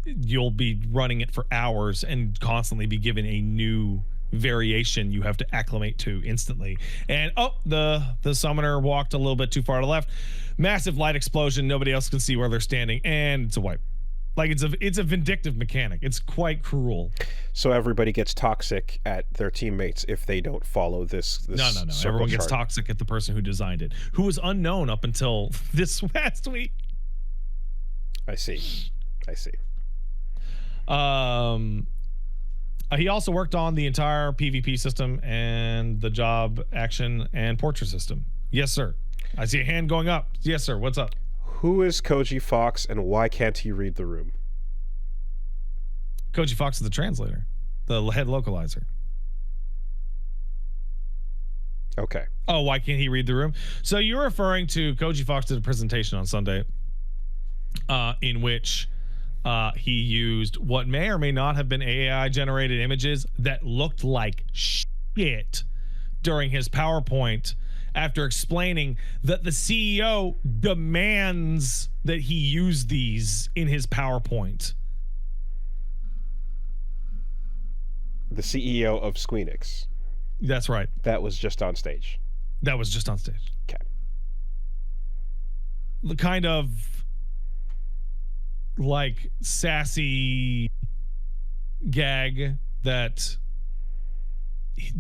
S2: you'll be running it for hours and constantly be given a new variation you have to acclimate to instantly. And the summoner walked a little bit too far to the left. Massive light explosion. Nobody else can see where they're standing, and it's a wipe. Like it's a vindictive mechanic. It's quite cruel.
S1: So everybody gets toxic at their teammates if they don't follow this.
S2: No. Everyone gets toxic at the person who designed it, who was unknown up until this last week.
S1: I see.
S2: He also worked on the entire PvP system and the job, action, and portrait system. Yes, sir. I see a hand going up. Yes, sir. What's up?
S1: Who is Koji Fox, and why can't he read the room?
S2: Koji Fox is the translator, the head localizer.
S1: Okay.
S2: Oh, why can't he read the room? So you're referring to Koji Fox did a presentation on Sunday in which he used what may or may not have been AI-generated images that looked like shit during his PowerPoint after explaining that the CEO demands that he use these in his PowerPoint.
S1: The CEO of Squeenix.
S2: That's right.
S1: That was just on stage.
S2: Okay. The kind of like sassy gag that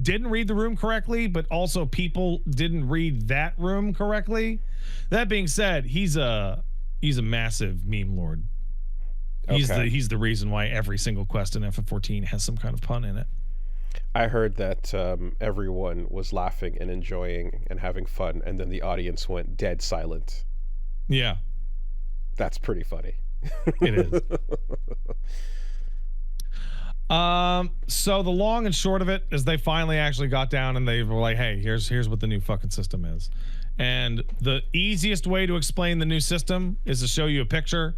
S2: didn't read the room correctly, but also people didn't read that room correctly. That being said, he's a massive meme lord. He's the reason why every single quest in FF14 has some kind of pun in it.
S1: I heard that everyone was laughing and enjoying and having fun, and then the audience went dead silent.
S2: Yeah.
S1: That's pretty funny.
S2: It is. So the long and short of it is they finally actually got down and they were like, hey, here's what the new fucking system is. And the easiest way to explain the new system is to show you a picture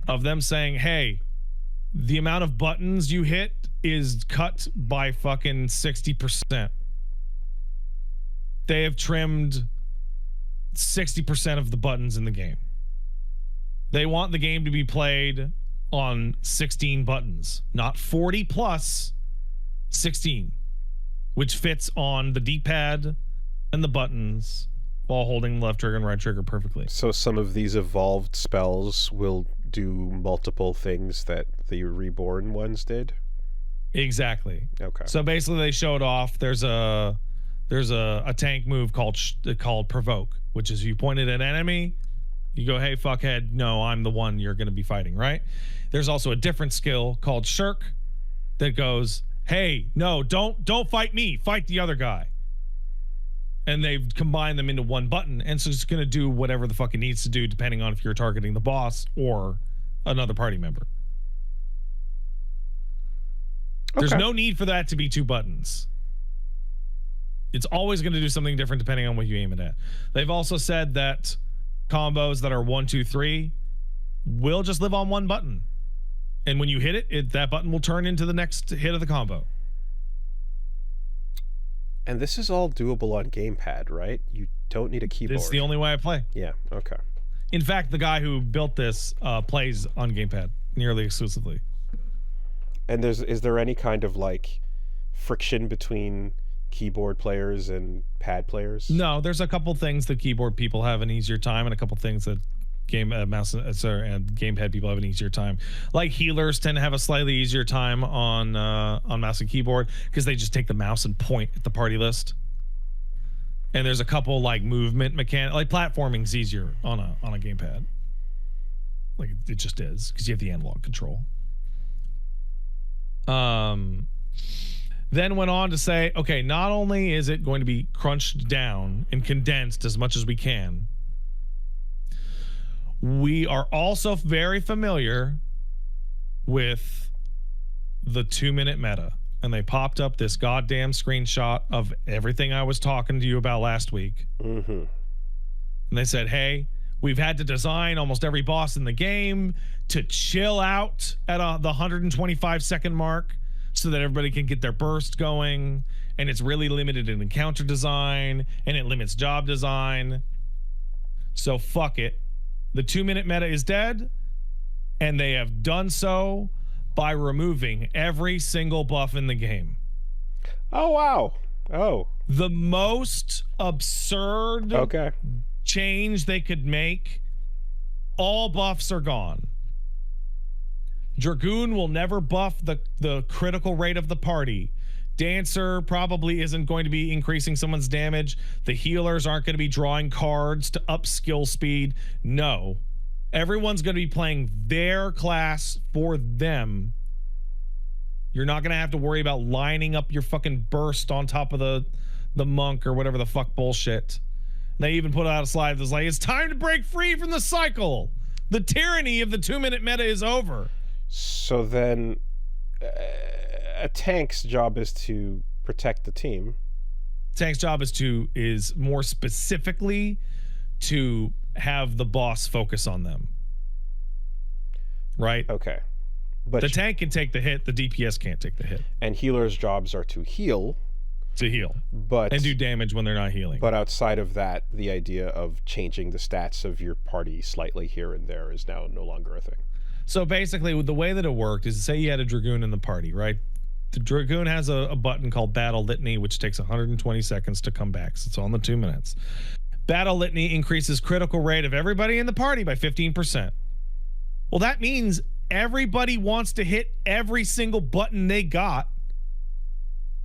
S2: of them saying, hey, the amount of buttons you hit is cut by fucking 60%. They have trimmed 60% of the buttons in the game. They want the game to be played on 16 buttons, not 40 plus 16, which fits on the D-pad and the buttons while holding left trigger and right trigger perfectly.
S1: So some of these evolved spells will do multiple things that the Reborn ones did?
S2: Exactly.
S1: Okay.
S2: So basically they showed off there's a tank move called Provoke, which is you point at an enemy, you go, hey, fuckhead, no, I'm the one you're going to be fighting, right? There's also a different skill called Shirk that goes, hey, no, don't fight me, fight the other guy. And they've combined them into one button, and so it's going to do whatever the fuck it needs to do depending on if you're targeting the boss or another party member. There's no need for that to be two buttons. It's always going to do something different depending on what you aim it at. They've also said that combos that are 1, 2, 3 will just live on one button. And when you hit it, that button will turn into the next hit of the combo.
S1: And this is all doable on gamepad, right? You don't need a keyboard.
S2: It's the only way I play.
S1: Yeah, okay.
S2: In fact, the guy who built this plays on gamepad nearly exclusively.
S1: And is there any kind of like friction between keyboard players and pad players?
S2: No, there's a couple things that keyboard people have an easier time, and a couple things that mouse and gamepad people have an easier time. Like healers tend to have a slightly easier time on mouse and keyboard because they just take the mouse and point at the party list. And there's a couple like movement mechanic, like platforming's easier on a gamepad. Like it just is because you have the analog control. Then went on to say, okay, not only is it going to be crunched down and condensed as much as we can, we are also very familiar with the 2-minute meta. And they popped up this goddamn screenshot of everything I was talking to you about last week.
S1: Mm-hmm.
S2: And they said, hey, we've had to design almost every boss in the game to chill out at the 125-second mark so that everybody can get their burst going. And it's really limited in encounter design, and it limits job design. So fuck it. The 2-minute meta is dead, and they have done so by removing every single buff in the game.
S1: Oh, wow. Oh.
S2: The most absurd change they could make, all buffs are gone. Dragoon will never buff the critical rate of the party. Dancer probably isn't going to be increasing someone's damage. The healers aren't going to be drawing cards to up skill speed. No. Everyone's going to be playing their class for them. You're not going to have to worry about lining up your fucking burst on top of the monk or whatever the fuck bullshit. They even put out a slide that's like, it's time to break free from the cycle. The tyranny of the 2-minute meta is over.
S1: So then a tank's job is to protect the team.
S2: Tank's job is more specifically to have the boss focus on them. Right?
S1: Okay. But
S2: the tank can take the hit, the DPS can't take the hit.
S1: And healers' jobs are to heal.
S2: And do damage when they're not healing.
S1: But outside of that, the idea of changing the stats of your party slightly here and there is now no longer a thing.
S2: So basically, the way that it worked is, say you had a Dragoon in the party, right? The Dragoon has a button called Battle Litany, which takes 120 seconds to come back. So it's on the 2 minutes. Battle Litany increases critical rate of everybody in the party by 15%. Well, that means everybody wants to hit every single button they got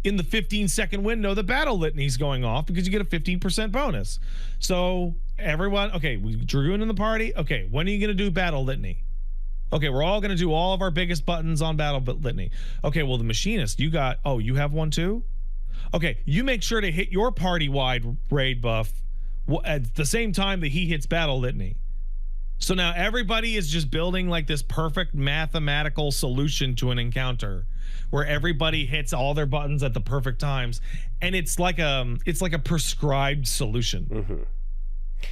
S2: in the 15-second window the Battle Litany's going off, because you get a 15% bonus. So everyone, okay, Dragoon in the party. Okay, when are you going to do Battle Litany? Okay, we're all going to do all of our biggest buttons on Battle Litany. Okay, well, the Machinist, you have one too? Okay, you make sure to hit your party-wide raid buff at the same time that he hits Battle Litany. So now everybody is just building like this perfect mathematical solution to an encounter where everybody hits all their buttons at the perfect times, and it's like a prescribed solution.
S1: Mm-hmm.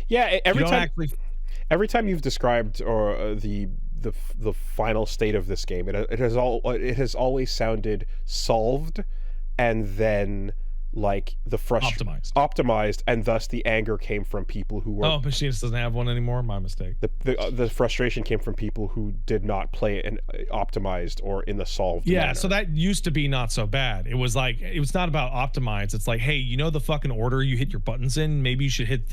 S1: Yeah, every time you've described or the final state of this game, it has always sounded solved, and then like the optimized, and thus the anger came from people who were.
S2: Oh, Machinist doesn't have one anymore. My mistake.
S1: The frustration came from people who did not play it in optimized or in the solved.
S2: Yeah,
S1: manner.
S2: So that used to be not so bad. It was like, it was not about optimized. It's like, hey, you know the fucking order you hit your buttons in? Maybe you should hit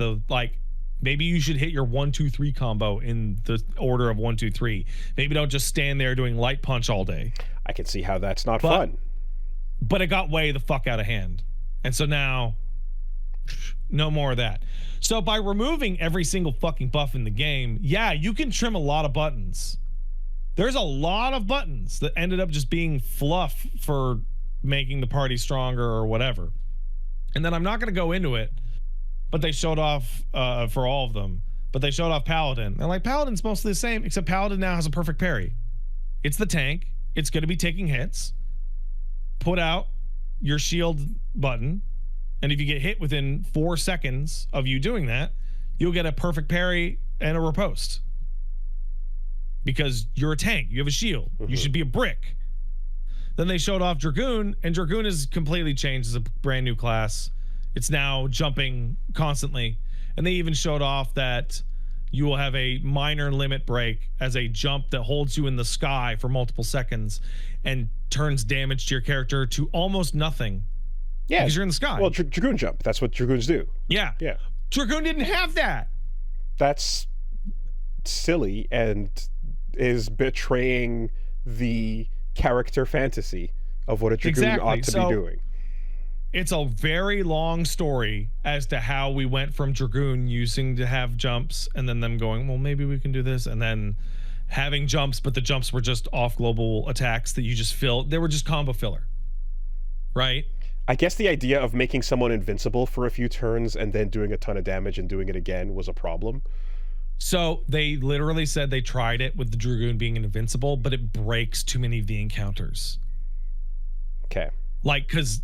S2: maybe you should hit your 1-2-3 combo in the order of 1-2-3. Maybe don't just stand there doing light punch all day.
S1: I can see how that's not fun.
S2: But it got way the fuck out of hand. And so now, no more of that. So by removing every single fucking buff in the game, yeah, you can trim a lot of buttons. There's a lot of buttons that ended up just being fluff for making the party stronger or whatever. And then I'm not going to go into it, but they showed off for all of them. But they showed off Paladin. And like, Paladin's mostly the same, except Paladin now has a perfect parry. It's the tank. It's going to be taking hits. Put out your shield button, and if you get hit within 4 seconds of you doing that, you'll get a perfect parry and a riposte, because you're a tank, you have a shield. You should be a brick. Then they showed off Dragoon, and Dragoon is completely changed as a brand new class. It's now jumping constantly, and they even showed off that you will have a minor limit break as a jump that holds you in the sky for multiple seconds and turns damage to your character to almost nothing.
S1: Yeah,
S2: because you're in the sky.
S1: Well, Dragoon jump. That's what Dragoons do.
S2: Yeah. Dragoon didn't have that.
S1: That's silly and is betraying the character fantasy of what a Dragoon ought to be doing.
S2: It's a very long story as to how we went from Dragoon using to have jumps, and then them going, well, maybe we can do this, and then having jumps, but the jumps were just off global attacks that you just fill. They were just combo filler, right?
S1: I guess the idea of making someone invincible for a few turns and then doing a ton of damage and doing it again was a problem.
S2: So they literally said they tried it with the Dragoon being invincible, but it breaks too many of the encounters.
S1: Okay.
S2: Like, because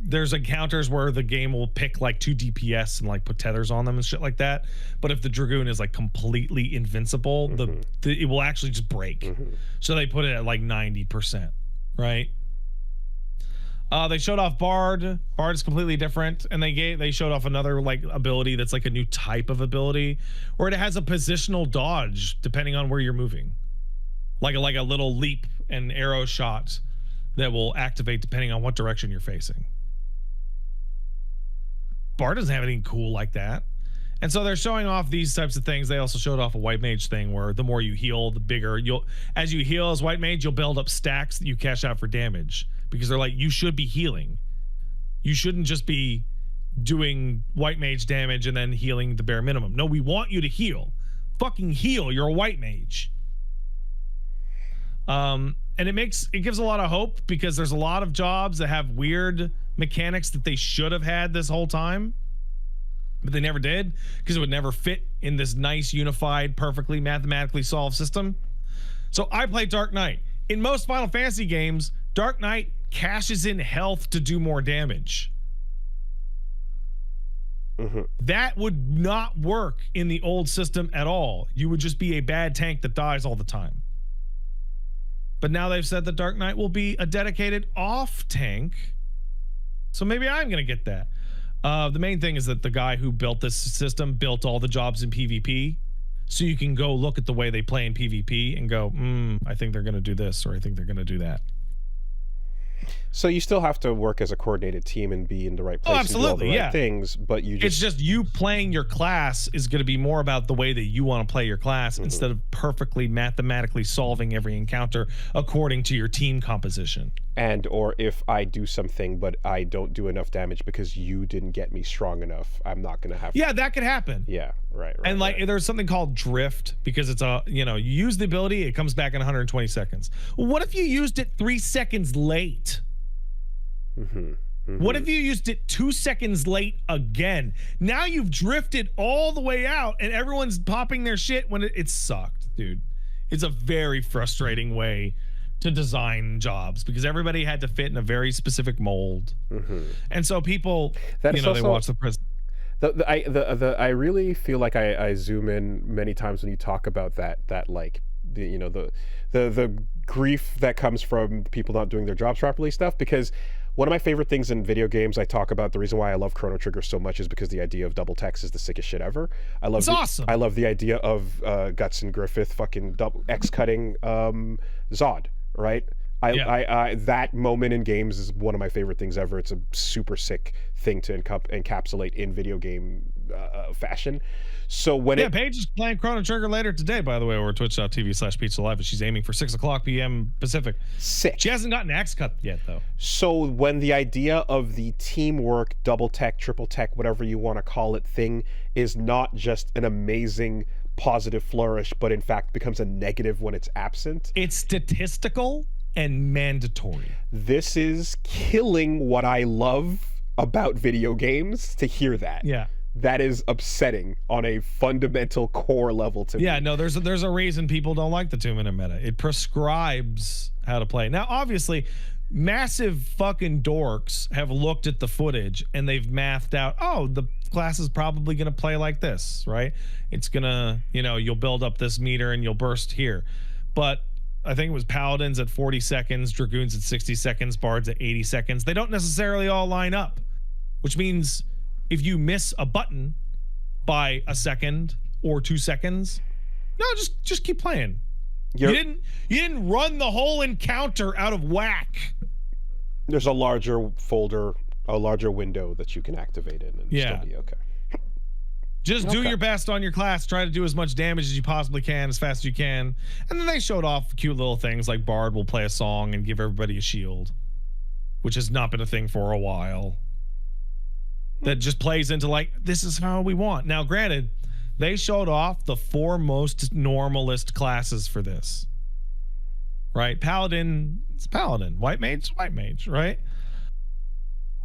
S2: there's encounters where the game will pick like 2 DPS and like put tethers on them and shit like that. But if the Dragoon is like completely invincible, it will actually just break. So they put it at like 90%, right? They showed off Bard. Bard is completely different, and they showed off another like ability that's like a new type of ability, where it has a positional dodge depending on where you're moving, like a little leap and arrow shot that will activate depending on what direction you're facing. Bard doesn't have anything cool like that. And so they're showing off these types of things. They also showed off a white mage thing where the more you heal, the bigger as you heal as white mage, you'll build up stacks that you cash out for damage, because they're like, you should be healing. You shouldn't just be doing white mage damage and then healing the bare minimum. No, we want you to heal. Fucking heal. You're a white mage. And it gives a lot of hope, because there's a lot of jobs that have weird mechanics that they should have had this whole time, but they never did, because it would never fit in this nice, unified, perfectly mathematically solved system. So I play Dark Knight. In most Final Fantasy games, Dark Knight cashes in health to do more damage.
S1: Mm-hmm.
S2: That would not work in the old system at all. You would just be a bad tank that dies all the time. But now they've said that Dark Knight will be a dedicated off tank. So maybe I'm going to get that. The main thing is that the guy who built this system built all the jobs in PvP. So you can go look at the way they play in PvP and go, I think they're going to do this, or I think they're going to do that.
S1: So you still have to work as a coordinated team and be in the right place and do all the right things, but it's
S2: just you playing your class is going to be more about the way that you want to play your class, instead of perfectly mathematically solving every encounter according to your team composition.
S1: And or if I do something but I don't do enough damage because you didn't get me strong enough, I'm not going to have
S2: Yeah, that could happen.
S1: Yeah, right.
S2: And there's something called drift, because it's you use the ability, it comes back in 120 seconds. What if you used it 3 seconds late? What if you used it 2 seconds late again? Now you've drifted all the way out and everyone's popping their shit when it sucked, dude. It's a very frustrating way to design jobs, because everybody had to fit in a very specific mold. And so people, they watch the president.
S1: I really feel like I zoom in many times when you talk about that like the grief that comes from people not doing their jobs properly stuff, because one of my favorite things in video games, I talk about the reason why I love Chrono Trigger so much is because the idea of double text is the sickest shit ever. It's
S2: awesome.
S1: I love the idea of Guts and Griffith fucking double X cutting Zod, right? I that moment in games is one of my favorite things ever. It's a super sick thing to encapsulate in video game fashion. So when
S2: Paige is playing Chrono Trigger later today, by the way, over twitch.tv/Pizza Live, and she's aiming for 6:00 p.m. Pacific.
S1: Sick.
S2: She hasn't gotten X cut yet, though.
S1: So when the idea of the teamwork, double tech, triple tech, whatever you want to call it, thing is not just an amazing positive flourish, but in fact becomes a negative when it's absent.
S2: It's statistical and mandatory.
S1: This is killing what I love about video games, to hear that.
S2: Yeah.
S1: That is upsetting on a fundamental core level to me.
S2: Yeah, no, there's a reason people don't like the 2-minute meta. It prescribes how to play. Now, obviously, massive fucking dorks have looked at the footage and they've mathed out, the class is probably going to play like this, right? It's going to, you'll build up this meter and you'll burst here. But I think it was Paladins at 40 seconds, Dragoons at 60 seconds, Bards at 80 seconds. They don't necessarily all line up, which means if you miss a button by a second or 2 seconds, no, just keep playing. You didn't run the whole encounter out of whack.
S1: There's a larger folder, a larger window that you can activate in and still be okay.
S2: Just do your best on your class. Try to do as much damage as you possibly can, as fast as you can. And then they showed off cute little things like Bard will play a song and give everybody a shield, which has not been a thing for a while. That just plays into like, this is how we want. Now, granted, they showed off the 4 most normalist classes for this. Right? Paladin, it's Paladin. White Mage, White Mage, right?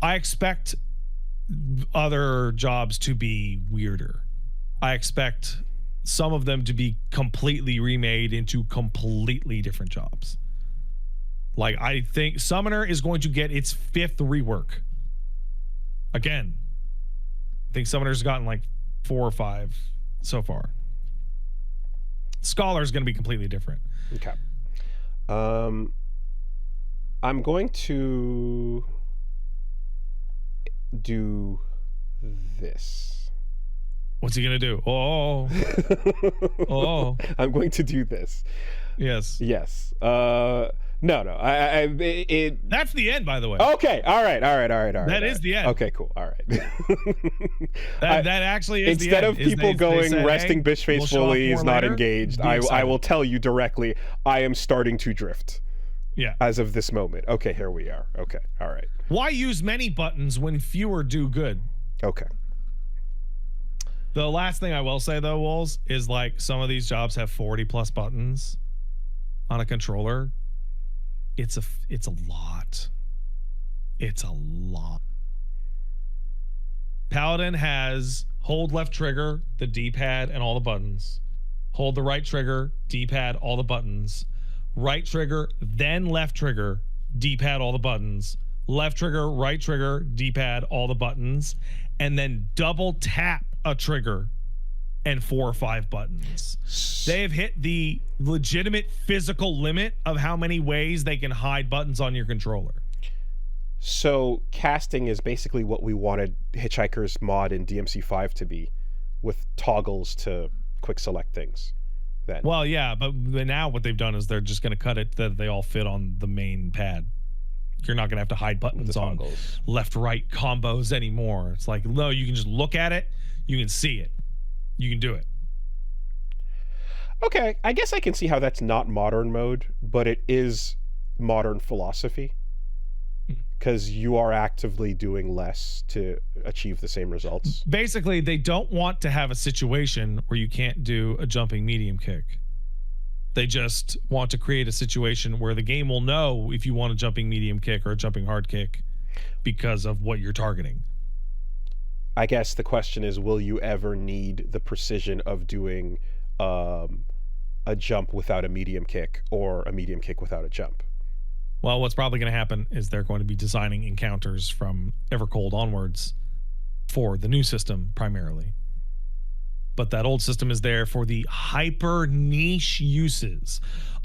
S2: I expect other jobs to be weirder. I expect some of them to be completely remade into completely different jobs. Like, I think Summoner is going to get its 5th rework. Again, I think Summoner's gotten like 4 or 5 so far. Scholar's going to be completely different.
S1: Okay. I'm going to do this.
S2: What's he going to do? Oh. Oh.
S1: I'm going to do this.
S2: Yes.
S1: Yes. No.
S2: That's the end, by the way.
S1: Okay. All right.
S2: That is the end.
S1: Okay. Cool. All right.
S2: that actually is
S1: instead
S2: the
S1: of
S2: end.
S1: people going resting bitch face fully is not engaged. I will tell you directly. I am starting to drift.
S2: Yeah.
S1: As of this moment. Okay. Here we are. Okay. All right.
S2: Why use many buttons when fewer do good?
S1: Okay.
S2: The last thing I will say though, Wolves, is like some of these jobs have 40 plus buttons on a controller. It's a lot. It's a lot. Paladin has hold left trigger, the D-pad, and all the buttons. Hold the right trigger, D-pad, all the buttons. Right trigger, then left trigger, D-pad, all the buttons. Left trigger, right trigger, D-pad, all the buttons. And then double tap a trigger and 4 or 5 buttons. They have hit the legitimate physical limit of how many ways they can hide buttons on your controller.
S1: So casting is basically what we wanted Hitchhiker's mod in DMC5 to be, with toggles to quick select things. Then.
S2: Well, yeah, but now what they've done is they're just going to cut it that they all fit on the main pad. You're not going to have to hide buttons on left-right combos anymore. It's like, no, you can just look at it. You can see it. You can do it.
S1: Okay, I guess I can see how that's not modern mode, but it is modern philosophy. Because you are actively doing less to achieve the same results.
S2: Basically, they don't want to have a situation where you can't do a jumping medium kick. They just want to create a situation where the game will know if you want a jumping medium kick or a jumping hard kick because of what you're targeting.
S1: I guess the question is, will you ever need the precision of doing a jump without a medium kick or a medium kick without a jump?
S2: Well, what's probably going to happen is they're going to be designing encounters from Evercold onwards for the new system primarily. But that old system is there for the hyper niche uses.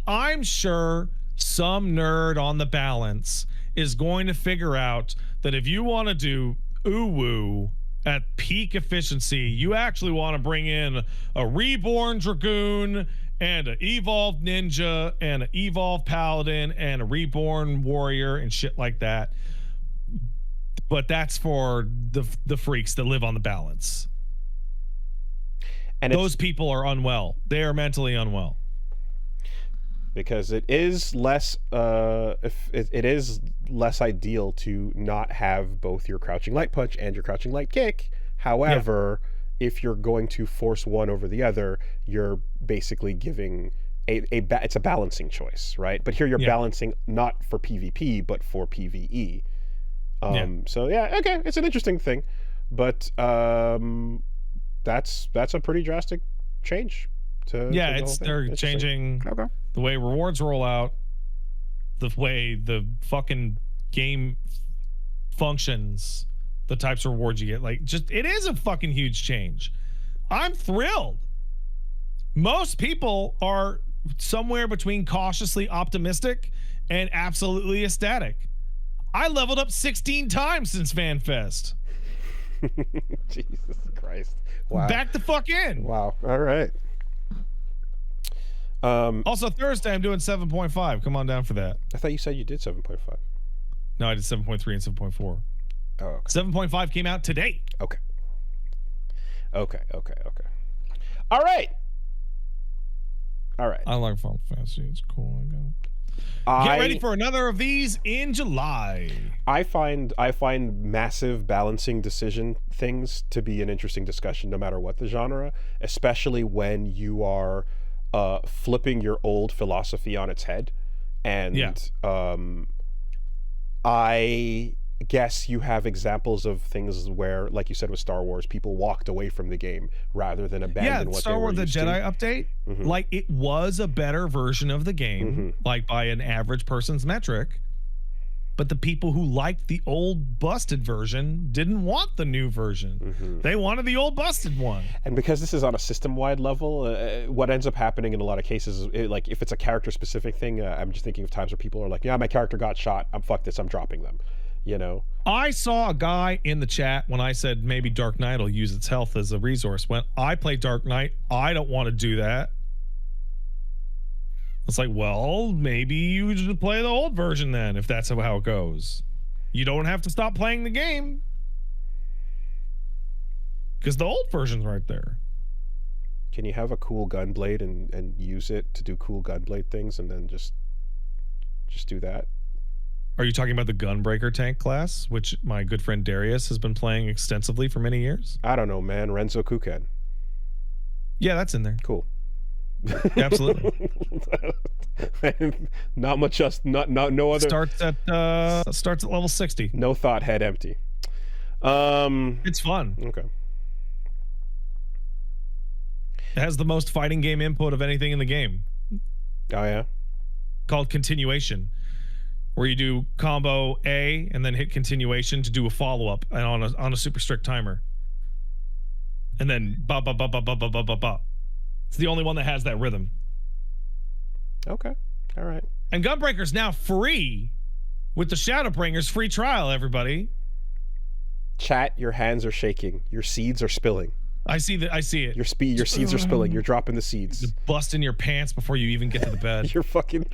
S2: I'm sure some nerd on the balance is going to figure out that if you want to do uwu at peak efficiency, you actually want to bring in a Reborn Dragoon and an Evolved Ninja and an Evolved Paladin and a Reborn Warrior and shit like that. But that's for the freaks that live on the balance. And those people are unwell. They are mentally unwell.
S1: Because it is less it is less ideal to not have both your crouching light punch and your crouching light kick. However, if you're going to force one over the other, you're basically giving it's a balancing choice, right? But here you're balancing not for PvP but for PvE. So yeah, okay, it's an interesting thing, but that's a pretty drastic change.
S2: They're changing the way rewards roll out, the way the fucking game functions, the types of rewards you get. Like, just it is a fucking huge change. I'm thrilled. Most people are somewhere between cautiously optimistic and absolutely ecstatic. I leveled up 16 times since FanFest.
S1: Jesus Christ. Wow.
S2: Back the fuck in.
S1: Wow. All right.
S2: Also, Thursday, I'm doing 7.5. Come on down for that.
S1: I thought you said you did 7.5.
S2: No, I did 7.3 and 7.4.
S1: Oh, okay.
S2: 7.5 came out today.
S1: Okay. All right.
S2: I like Final Fantasy. It's cool. Get ready for another of these in July.
S1: I find massive balancing decision things to be an interesting discussion no matter what the genre, especially when you are flipping your old philosophy on its head. And I guess you have examples of things where, like you said with Star Wars, people walked away from the game rather than abandon what
S2: Star
S1: they were
S2: Wars,
S1: used
S2: the Jedi
S1: to.
S2: update, like it was a better version of the game, like by an average person's metric. But the people who liked the old busted version didn't want the new version. They wanted the old busted one. And
S1: because this is on a system-wide level, what ends up happening in a lot of cases is, like, if it's a character-specific thing, I'm just thinking of times where people are like, yeah, my character got shot. Fuck this. I'm dropping them. You know?
S2: I saw a guy in the chat when I said maybe Dark Knight will use its health as a resource. When I play Dark Knight, I don't want to do that. It's like, well, maybe you just play the old version then, if that's how it goes. You don't have to stop playing the game. Because the old version's right there.
S1: Can you have a cool gunblade and use it to do cool gunblade things and then just do that?
S2: Are you talking about the Gunbreaker tank class, which my good friend Darius has been playing extensively for many years?
S1: I don't know, man. Renzo Kuken.
S2: Yeah, that's in there.
S1: Cool.
S2: Absolutely.
S1: Not much else. No other.
S2: Starts at level 60.
S1: No thought, head empty.
S2: It's fun.
S1: Okay.
S2: It has the most fighting game input of anything in the game.
S1: Oh yeah.
S2: Called continuation, where you do combo A and then hit continuation to do a follow up and on a super strict timer. And then ba ba ba ba ba ba ba ba ba. It's the only one that has that rhythm.
S1: Okay. All right.
S2: And Gunbreaker's now free with the Shadowbringers free trial, everybody.
S1: Chat, your hands are shaking. Your seeds are spilling.
S2: I see it.
S1: Your seeds are spilling. You're dropping the seeds.
S2: Just busting your pants before you even get to the bed.
S1: You're fucking